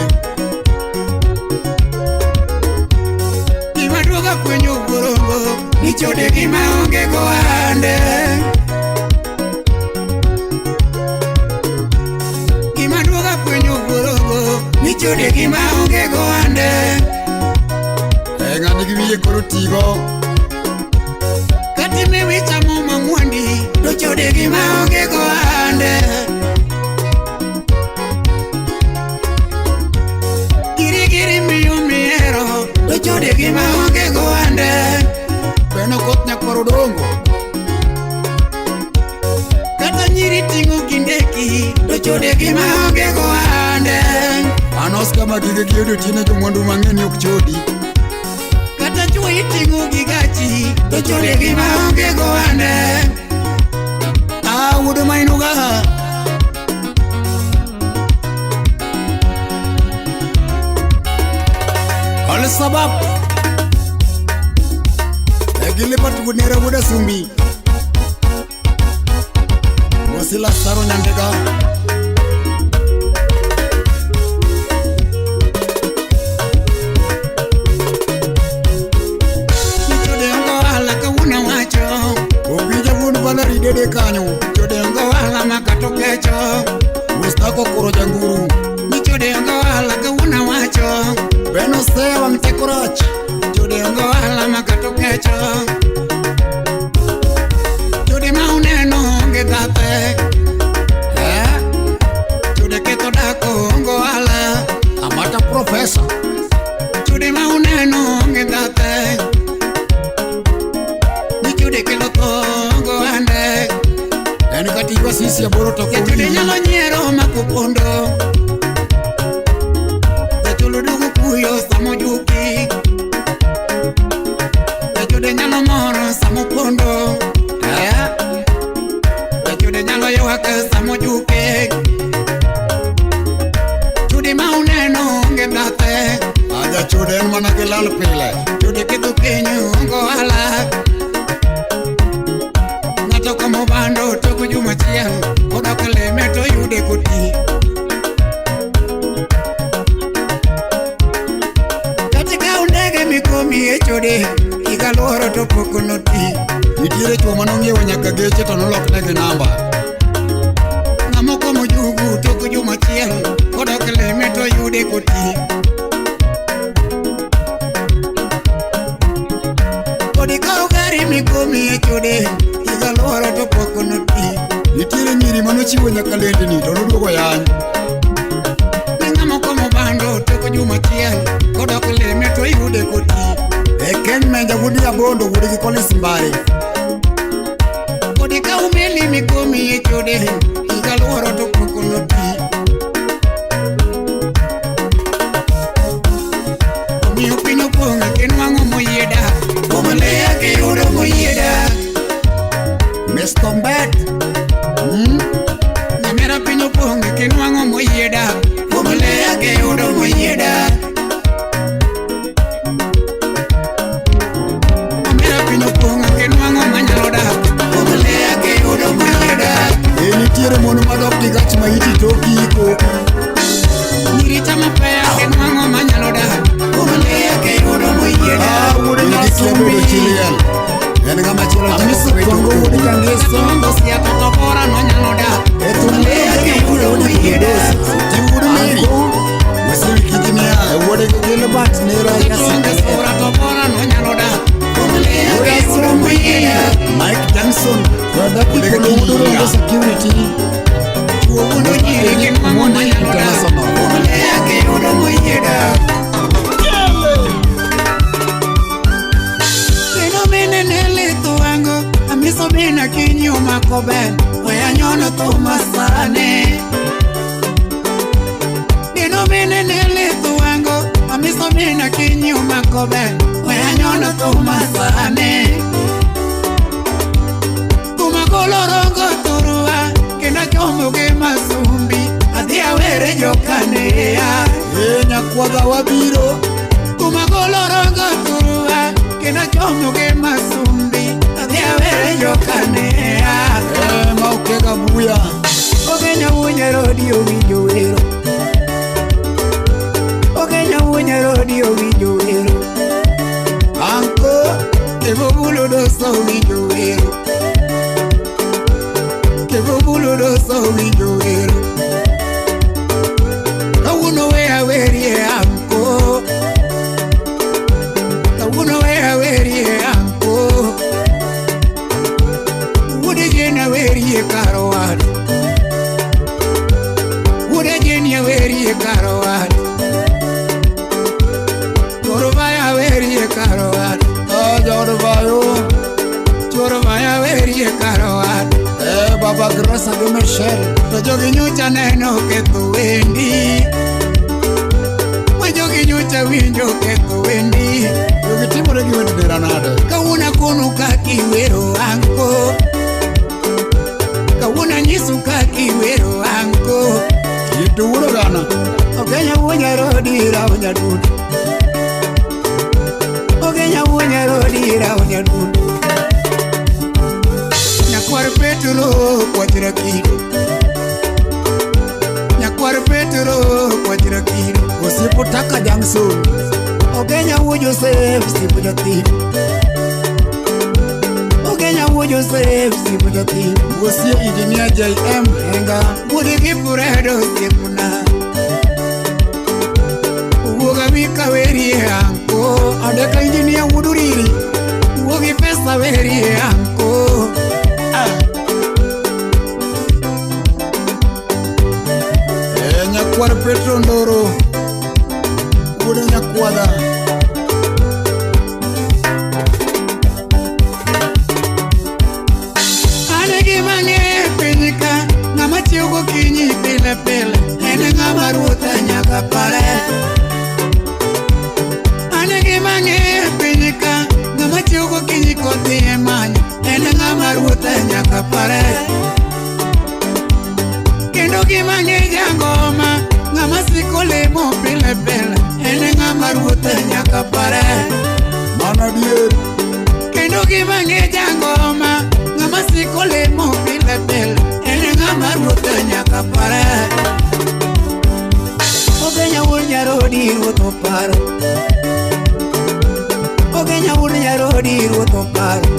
Gima duoga kwenyo borongo, nichode gima onge goande. Gima duoga kwenyo borongo, nichode gima onge goande. Ngani giwiye koro tigo. Kati me wicha moma mwandi, nichode gima onge goande. Giri miyo miero, nichode gima onge goande. Beno koth nyakoro dongo. Kata nyiri tingo kindeki, nichode gima onge goande. Anos kama gige giodo tine jo mwandu mang'eni ok chodi. Kata chwo itingo gigachi, nichode gima onge goande. Wudu mainuga. Kal sabab. Egile patu gunera wuda sumbi. Mosila saro nyandega. Dede kanyo Chodengo ala makato kecho Mustako kuro janguru Chodengo ala kawuna wacho Beno sewa mtekorach Chodengo ala makato kecho Chode mauneno onge date Chode keto dako ongo ala Amata professor Chode mauneno onge date Chode kelo tongo ande Eni katiwa sisi ya boro toko Chode nyalo nyero makupondo Chode dugu kuyo samojuki Chode nyalo moro samopondo Chode nyalo yowaka samojuki Chode mauneno onge date Aja chode en mana kelal pile Chode keto kenyo ongo ala Toka mobando toko juma chiang Oda kale meto yude koti Katika undege mikomi echode Iga loro topoko noti Nitire chwa manongyewa nyaka geche to nolok nege namba Ngamoko mojugu toko juma chiang Oda kale meto yude koti Kodika ugari mikomi echode Galora to poko noti Nitire nyiri manochiwo nyaka lende ni to noduogo yany Ngamo komo bando toko juma chieng Kodok leme to yude koti Ken menja wudi abondo wudi gi Collins Mbare Kodi ka umeli mikomi echode Galora to poko noti Omiyo pinyo ponga kenwango moyeda Omalea ke yudo moyeda Mr. Mbet Namera pinyo ponga kenwango moyeda Omalea ke yudo moyeda Namera pinyo ponga kenwango manyaloda Omalea ke yudo moyeda Nitiere mono madok di gach ma iti toki iko Nirita mapea kenwango manyaloda Omalea ke yudo moyeda Wudi nigi kiembo chiliel En gama chilo Amisu kongo wudi kangeso Songo siya totopora no nyaloda Omalea ke yudo moyeda Jiwudi miri Masiri kijinea Wudi gigile bat nera Songo sura topora no nyaloda Omalea ke yudo moyeda Mike Johnson Wada kikolo udurungo security Uno nyiri kenwango manyaloda Omalea ke yudo moyeda Amiso bina kinyo makoben Oya nyono tumasane Dino bine nele tuwango Amiso bina kinyo makoben Oya nyono tumasane Kumakolorongo turua Kena chomo ke masumbi Adi awere jokanea Nyakwaga wabiro Kumakolorongo turua Kena chomo ke masumbi Kevobulo doso winjo wero. Kevobulo doso winjo wero. Kawuno wea werie anko. Kawuno wea werie anko. Wude jena werie karowad. Wude jena werie karowad. Jorvaya werie karowad. Jorvayo. Jorvaya werie karowad. Baba Grasa de Michelle. To jogi nyocha neno ke tu wendi. Ma jogi nyocha winjo ke tu wendi. Yogi timore gi wendi ranade. Kawuna kunu kaki wero anko. Kawuna nyisu kaki wero anko. Yitu wuro gana. Ogenya wunya rodi raunya dudu. Ogenya wunya rodi raunya dudu. Nyakwar Petro kwajira kido. Nyakwar Petro kwajira kido. Osipo taka Jackson. Ogenya wu Joseph sipo jatido. Ogenya wu Joseph sipo jatido. Osie engineer JM Henga. Wudi kipuredo sipuna. Uwoga wika weri anko. Adeka engineer Wuduriri. Uwogi pesa weri anko. Nyakwar Petro Ndoro. Wude nyakwada. Anegi mange pinyika. Ngama chiugo kinyi pile pile. Ene ngama ruta nyaka pare. Anegi mange pinyika. Ngama chiugo kinyi kothi emanya. Ene ngama ruta nyaka pare. Kendo gimange jangoma. Ngama siko lemo pile pile. Ene ngama ruta nyaka pare. Mana dier. Kendo gimange jangoma. Ngama siko lemo pile pile. Ene ngama ruta nyaka pare. Ogenya wunya rodi ruto paro. Ogenya wunya rodi ruto paro.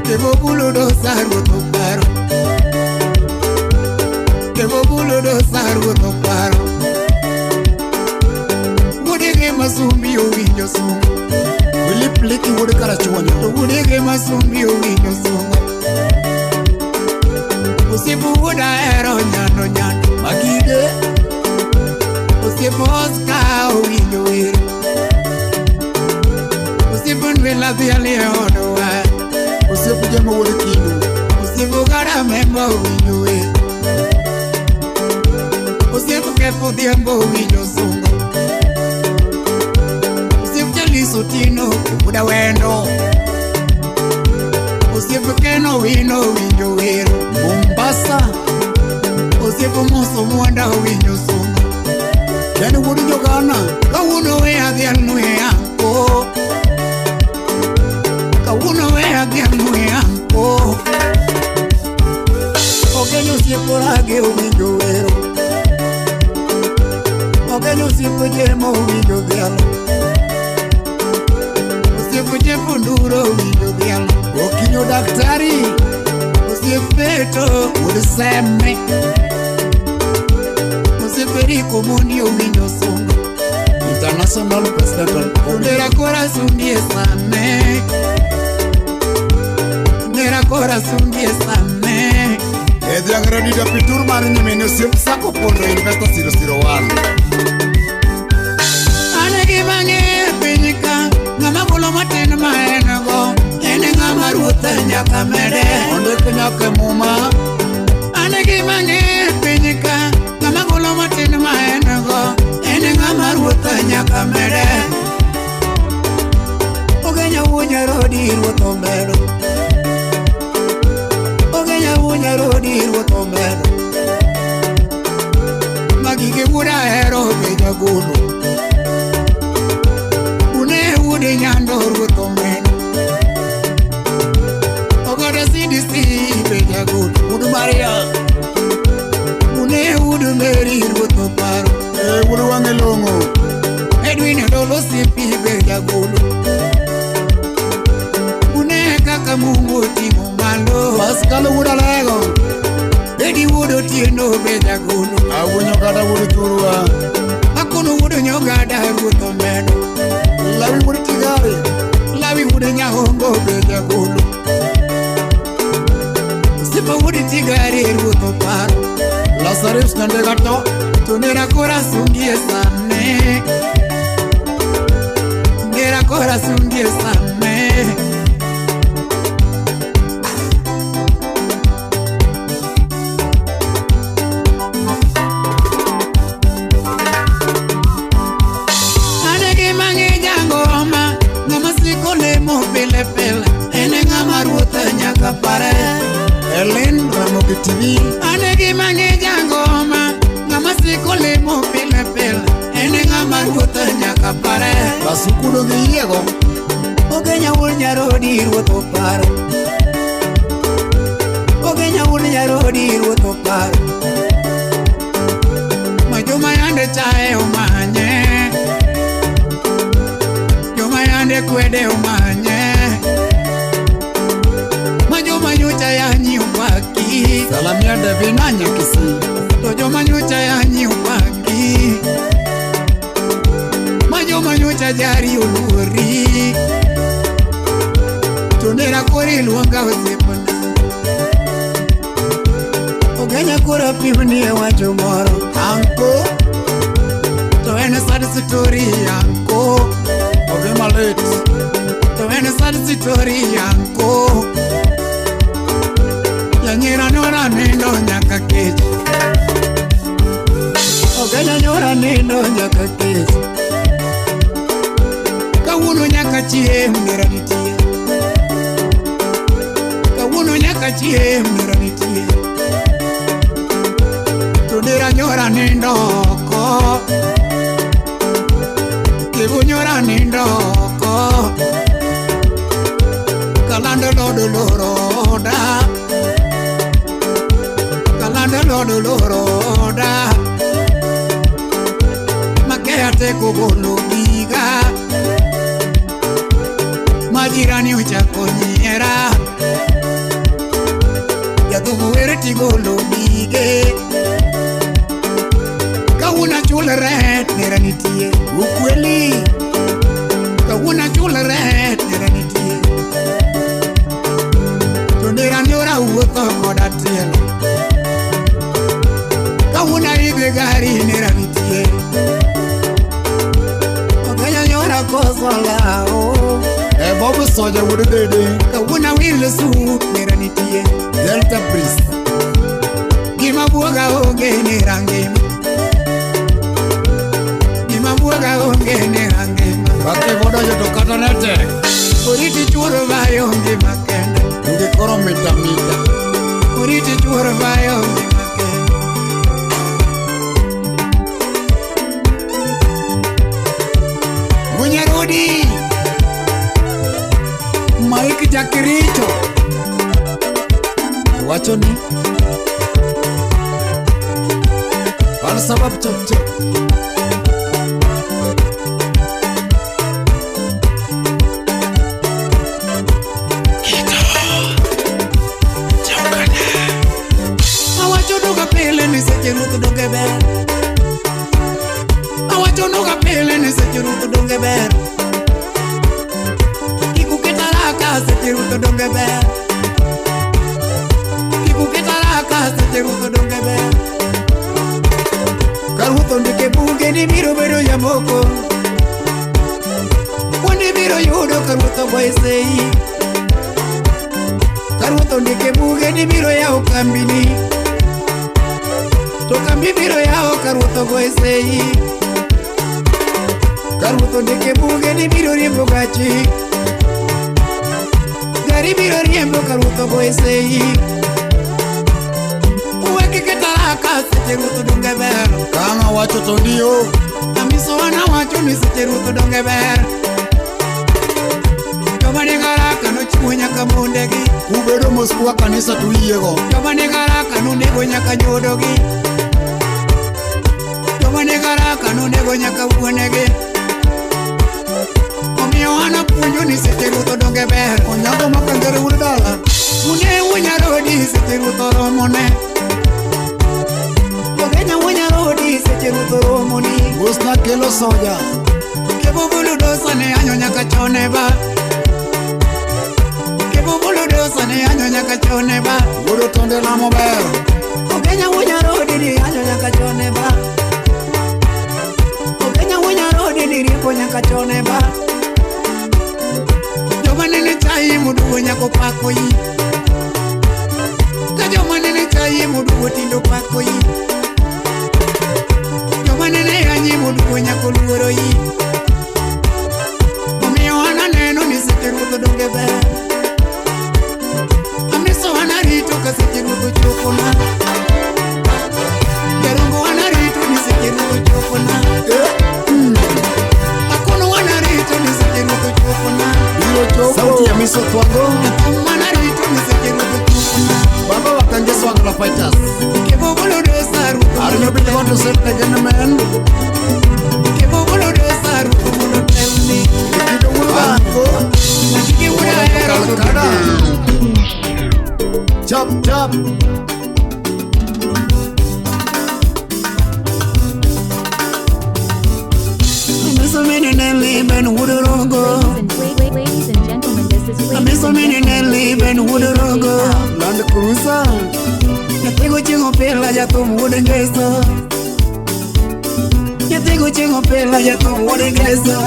Kevobulo dosa ruto paro. Kevobulo dosa ruto paro. Wudege masumbi owinjo sunga. Wili pliki wude karachuonyo. Wudege masumbi owinjo sunga. Osipu wuda ero nyando nyando. Magide. Osipu Oscar owinjo wero. Osipu Nwila dhiali e odowa. Osipo jema wude kinu. Osipu Gara memba owinjo wero. Osipu Kefu Dhiambo owinjo sunga. Osipu Jaliso Tino wuda wendo. Osipu Keno Wino owinjo wero. Mombasa. Osipu Muso Mwanda owinjo sunga. Yani wude jogana. Kawuno we adhial nwe anko. Kawuno we adhial nwe anko. Ogenyo osipo rage owinjo wero. Ogenyo osipo jema owinjo dhialo. Osipu Jefu Nduro owinjo dhialo. Okinyo daktari. Osipu Beto Wude seme. Osipu Eriko Mondi owinjo sunga. International President. Ndera kora sundie sane. Ndera kora sundie sane. Edhiang Radida Pitur mar nyimene osiep Sako Pondo Investor 001. Anegi mange pinyika. Ngama golo matin ma en go. Ene ngama ruta nyaka mede. Ondek nyaka muma. Anegi mange pinyika. Ngama golo matin ma en go. Ene ngama ruta nyaka mede. Ogenya wunya rodi ruto medo. Ogenya wunya rodi ruto medo. Magige wuda hero beja gulu. Une wude nyando ruto medo. Ogoda CDC beja gulu. Wude Maria. Une wude Mary ruto paro. Wude Wangelongo. Edwin Dolo sipi beja gulu. nyaka Mungu ting'o malo. Pascal wuda lego. Bedi wudo tieno beja gulu. Awunyo kata wudu turua. Akuno wudo nyogada ruto meno. Lawi wudu tigari. Lawi wudo nyahongo beja gulu. Sipa wudo tigari ruto paro. Lazarus nande gato. Tunera corazón y esame. Tunera corazón y esame. Anege mange jangoma. Ngama siko lemo pele pele. Ene ngama ruta nyaka pare. Ellen Ramogi TV. Anege mange jangoma. Ngama siko lemo pele pele. Ene ngama ruta nyaka pare. Basukudo giyiego. Ogenya wul nyarodi ruto paro. Ogenya wul nyarodi ruto paro. Majoma yande chae umanye. Joma yande kwede umanye. Majoma nyucha yanyi upaki. Salamia Devina Nyakisi. Tojoma nyucha yanyi upaki. Majoma nyucha jari uluri. Tunera kori luanga usipona. Ogenya kura pivni wacho moro. Anko. To ene sad story anko. Ogema late. To ene sad story anko. Yanyira nora nendo nyaka kechi. Ogenya nyora nendo nyaka kechi. Kawuno nyaka chiem neranitie. Kawuno nyaka chiem neranitie. Tudira nyora nendo ko. Kibu nyora nendo ko. Kalando lodo loroda. Kalando lodo loroda. Makea te kubolo biga. Majirani uchako nyera. Yadubu ereti golo bige. Kawuna chula red neranitie. Ukweli. Kawuna chula red neranitie. Tunera nyora uweko koda tielo. Kawuna ibe gari neranitie. Ogenya nyora koso lao. Bob Soja wudu dede. Kawuna wile soup neranitie. Delta Priest. Gima buoga onge nerangima. Gima buoga onge nerangima. Bake vodo joto kata nete. Uriti chuoro vayo ngima kende. Nge koro mita mita. Uriti chuoro vayo ngima kende. Munyarudi Mike Jakiricho. Wacho ni. Al sabab chap chap. Awacho nuga pele ni seche ruth donge ber. Awacho nuga pele ni seche ruth donge ber. Kiku ketaraka seche ruth donge ber. Kiku ketaraka seche ruth donge ber. Karuto ndike buge ni biro bedo yamoko. Wandi biro yudo karuto boisei. Karuto ndike buge ni biro yao kambini. To kambi biro yao karuto boisei. Karuto ndike buge ni biro riembo gachi. Gari biro riembo karuto boisei. Uweke ketaraka seche ruto donge ber. Kama wacho to ndio. Amiso wana wacho ni seche ruto donge ber. Joma ni garaka no chiwo nyaka mondegi. Ubedo moskuwa kanisa tuyiego. Joma ni garaka no nego nyaka nyodogi. Joma ni garaka no nego nyaka wuonegi. Omiyo wana puonjo ni seche ruto donge ber. Onyago makangere wudu romone Ogenya wanya rodi seche ruto romoni Usna kelo soja Kebubulu dosa ne anyo nyaka chone ba Kebubulu dosa ne anyo nyaka chone ba Gudu tonde la mober Ogenya wanya rodi ni anyo nyaka chone ba Ogenya wanya rodi ni ripo nyaka chone ba Joma nene chai mudu nyako pako yi Joma nene chai mudu tindo pako yi Joma nene yanyi mudu nyako luoro yi Omiyo wana neno ni seke ruto donge be Amiso wana rito ka seke ruto chokona Gerongo wana rito ni seke ruto chokona Akono wana rito ni seke ruto chokona Sauti ya miso twango Wana rito ni seke ruto chokona Baba wakanjesu wangla fighters Kebobolo dosa ruto Are you really want to say it again, man? Kebobolo dosa ruto muno telni Kido wango Matiki wura hero Kalkada Chop chop Amiso mene neli ben wudurongo Ladies and gentlemen, this is Amiso mene neli ben wudurongo Land Cruiser Nyathigo chingo pila jathum wude ngeso Nyathigo chingo pila jathum wude ngeso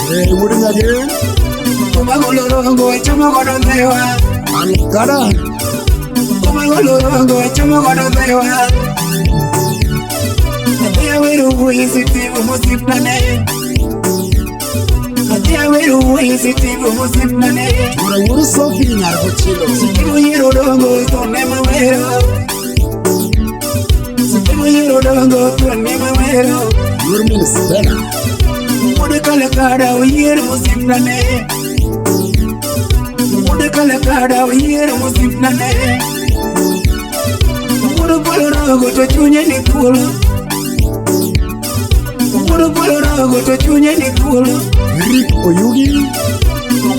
Hey, what is again? Kumagolo rongo chama godo dewa Kalkada Kumagolo rongo chama godo dewa Natia wiru huisi tibu musipnane Natia wiru huisi tibu musipnane Ura uru sofi nyarko chilo Tibu yiru rongo tone mawero Tibu yiru rongo tone mawero Uru mini stena Mude kale kada uyiru musipnane Mude kale kada uyiru musipnane Mude polo rongo to chunye ni kulo Mude polo rongo to chunye ni kulo Rick Oyugi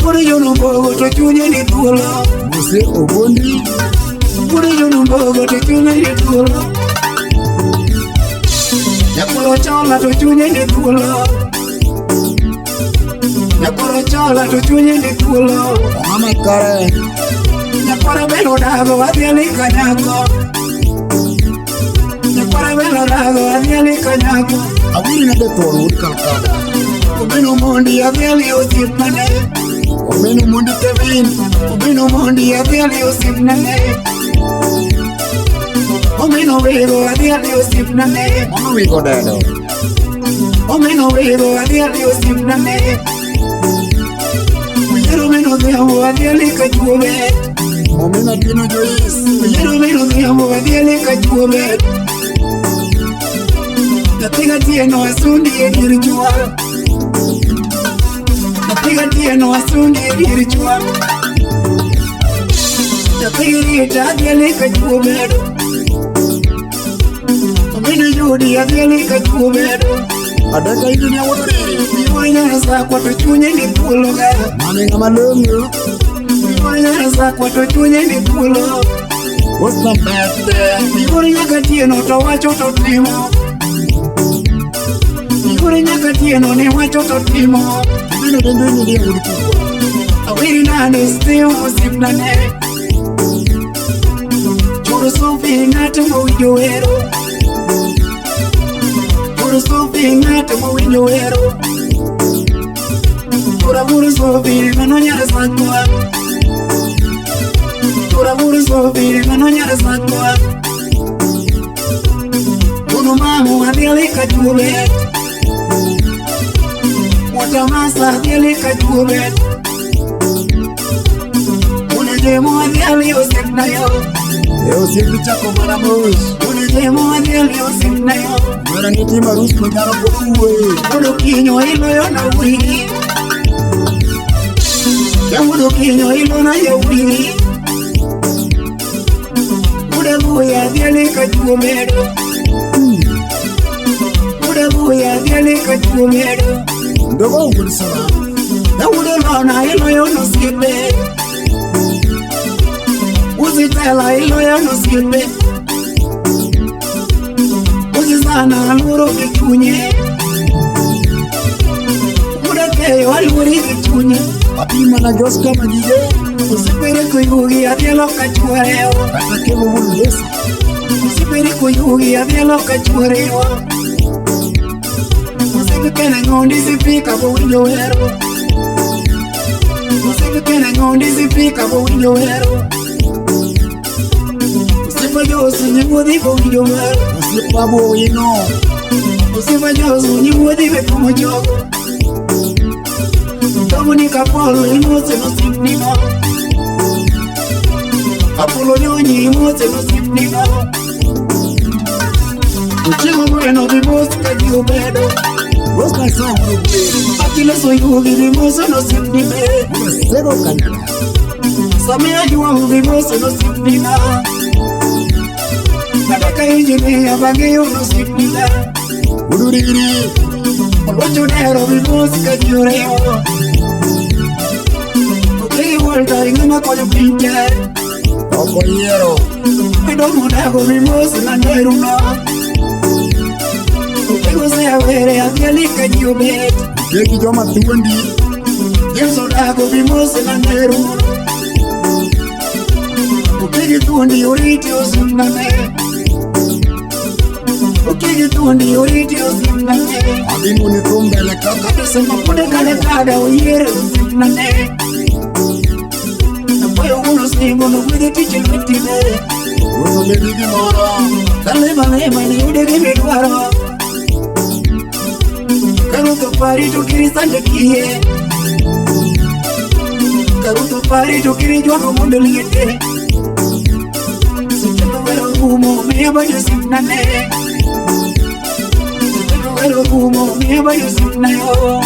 Mude yono bogo to chunye ni kulo Muse Obondi Mude yono bogo to chunye ni kulo Nyakuro chola to chunye ni kulo Nyakuro chola to chunye ni kulo Mama Kare Nyakuro belo dago wadhiali kanyako Nyakuro belo dago wadhiali kanyako Awiri na betor uri Kalkada Obino mondi wadhiali osipnane Omenu mundi Kevin Obino mondi wadhiali osipnane Omino wego wadhiali osipnane Mama wiko dedo Omino wego wadhiali osipnane Uyero meno dhiambo wadhiali kachuobe Omena Dino Joyce Uyero meno dhiambo wadhiali kachuobe Natiga tieno asundi edir chua Natiga tieno asundi edir chua Natiga rita adhiali kachuobe Omino yudi adhiali kachuobe Adaka hidu ni awodori Miwanya sa kwa to chunye ni kulo ga Mane nga malongo Miwanya sa kwa to chunye ni kulo What's the bad there? Miwanya katieno to wacho to timo Miwanya katieno ni wacho to timo Omenu dendo ni dia uri kubwa Awiri nane steo musipnane Choro sofi ngate mawinjo wero Choro sofi ngate mawinjo wero Chora buru sofi mano nyara sakwa Chora buru sofi mano nyara sakwa Uno mamu adhiali kachuobe Watamasa adhiali kachuobe Unajemo adhiali osipnayo Eo sipi chako mara mosh Unajemo adhiali osipnayo Mara niti marus kujaro kuwe Udo kinyo ilo yona wiri Ya udo kinyo ilo na ya wiri Uda buya adhiali kachuobe Uda buya adhiali kachuobe Ndogo uri sana Ya udo lona ilo yona skipe Uzitela ilo yona skipe sana aluro kichunye Muda keyo aluri kichunye Apima na Joska Magige Usipiri kuyugi adielo kachureo Kata kemo mulesi Usipiri kuyugi adielo kachureo Usipikena ngondi zipika bo winjo wero Usipikena ngondi zipika bo winjo wero Usipajosu nyemudi bo winjo wero Usipabo wino Usipajosu nyemudi be pomo jogo Dominica Polo imote no sipnino Apollo nyonyi imote no sipnino Uchimo bueno bimosi kajiyo bedo Roska sa Akile so yugi bimosi no sipnime Sego Canada Samia juwa bimosi no sipnina Nadaka injini ya bangiyo no sipnina Uduriri Olocho nero bimosi kajiyo reo Volta ingama koyo pinche Oko hiero Mido mudago mimosi na neruna Utego se awere avialika jiobet Keki joma tuwendi Yeso dago mimosi na neruna Utegi tuwendi uriti osimname Utegi tuwendi uriti osimname Adinu ni tumbele kaka Kata sema pude kale kada uyere osimname Uno singo no puede tiche mitine Uno le digi moro Dale mani ude que me duaro Karuto pari tu kiri sanje kie Karuto pari tu kiri jwa kumunde liete Sitendo vero humo mea bayo simnane Sitendo vero humo mea bayo simnayo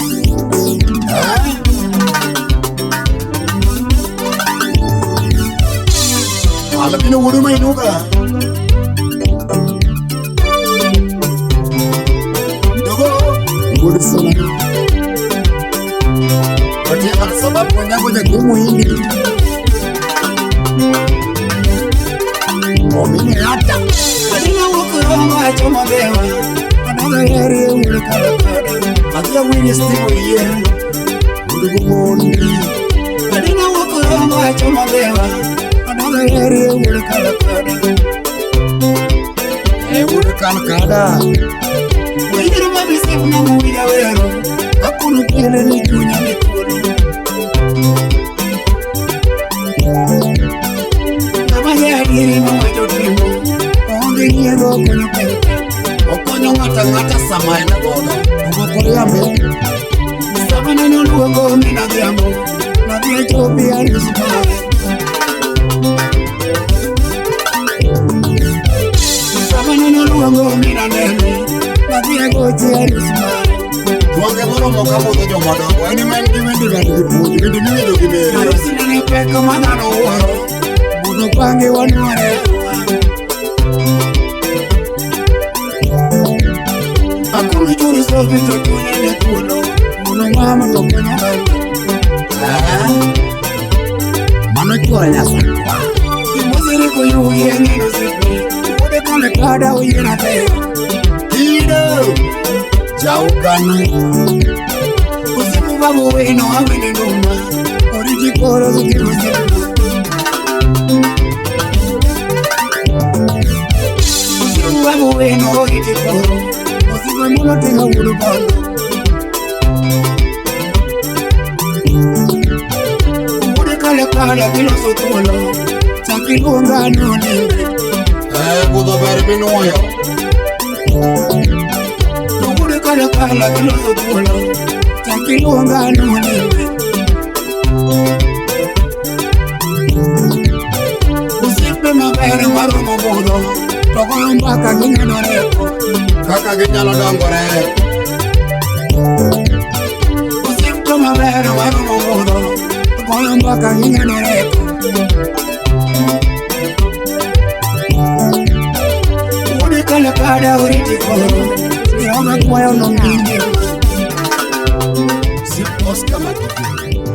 Alapino huduma inuka Dogo Ngudi sana Wati ya sababu wanyango ya gumu hindi Omine hata Adina wakurongo hacho mabewa Anoga yari ule kalakada Atia wini stigo iye Udugu mondi Adina wakurongo hacho mabewa Ere ule kalakada Ule kalakada Wajiri mabisi kuna mwida wero Kakunu kele ni junya mikulu Namaje adiri mama jotimo Onge nyego konyo kwenye Okonyo ngata samae na gono Omakore yambe Sabana noluongo mina gyamo Nadhia chobi alusumare Sabana noluongo mina nene Nadhia gochi alusumare Tuange moro moka moto jomadongo Eni men kimendi vani kipunji Vindi miwido kibere Arusina ni peka madano uwaro Mudo pange wanuare Akumi churi sofi tokunya ne kulo Muno mama tokunya bani Mano chore nyasakwa Kimuziri kuyugi engino sipi Ude kone kada uyena teo Kido Jaugana Usipu babu weno awene numa Oriji koro zukiru sipu Usipu babu weno oriji koro Usipu mulo tenga ulu bando Ude kale kada kilo sotuolo Chakilunga nunimbe Kudo bere minuoyo Ude kale kada kilo sotuolo Chakilunga nunimbe Usipe mabere marumo budo Tokoyo mpaka ginyanareko Kaka ginyalo dongore Usipe mabere marumo budo Tokoyo mpaka ginyanareko Ude kale kada uriti koro Yama kwayo no mbindi Si Oscar Magige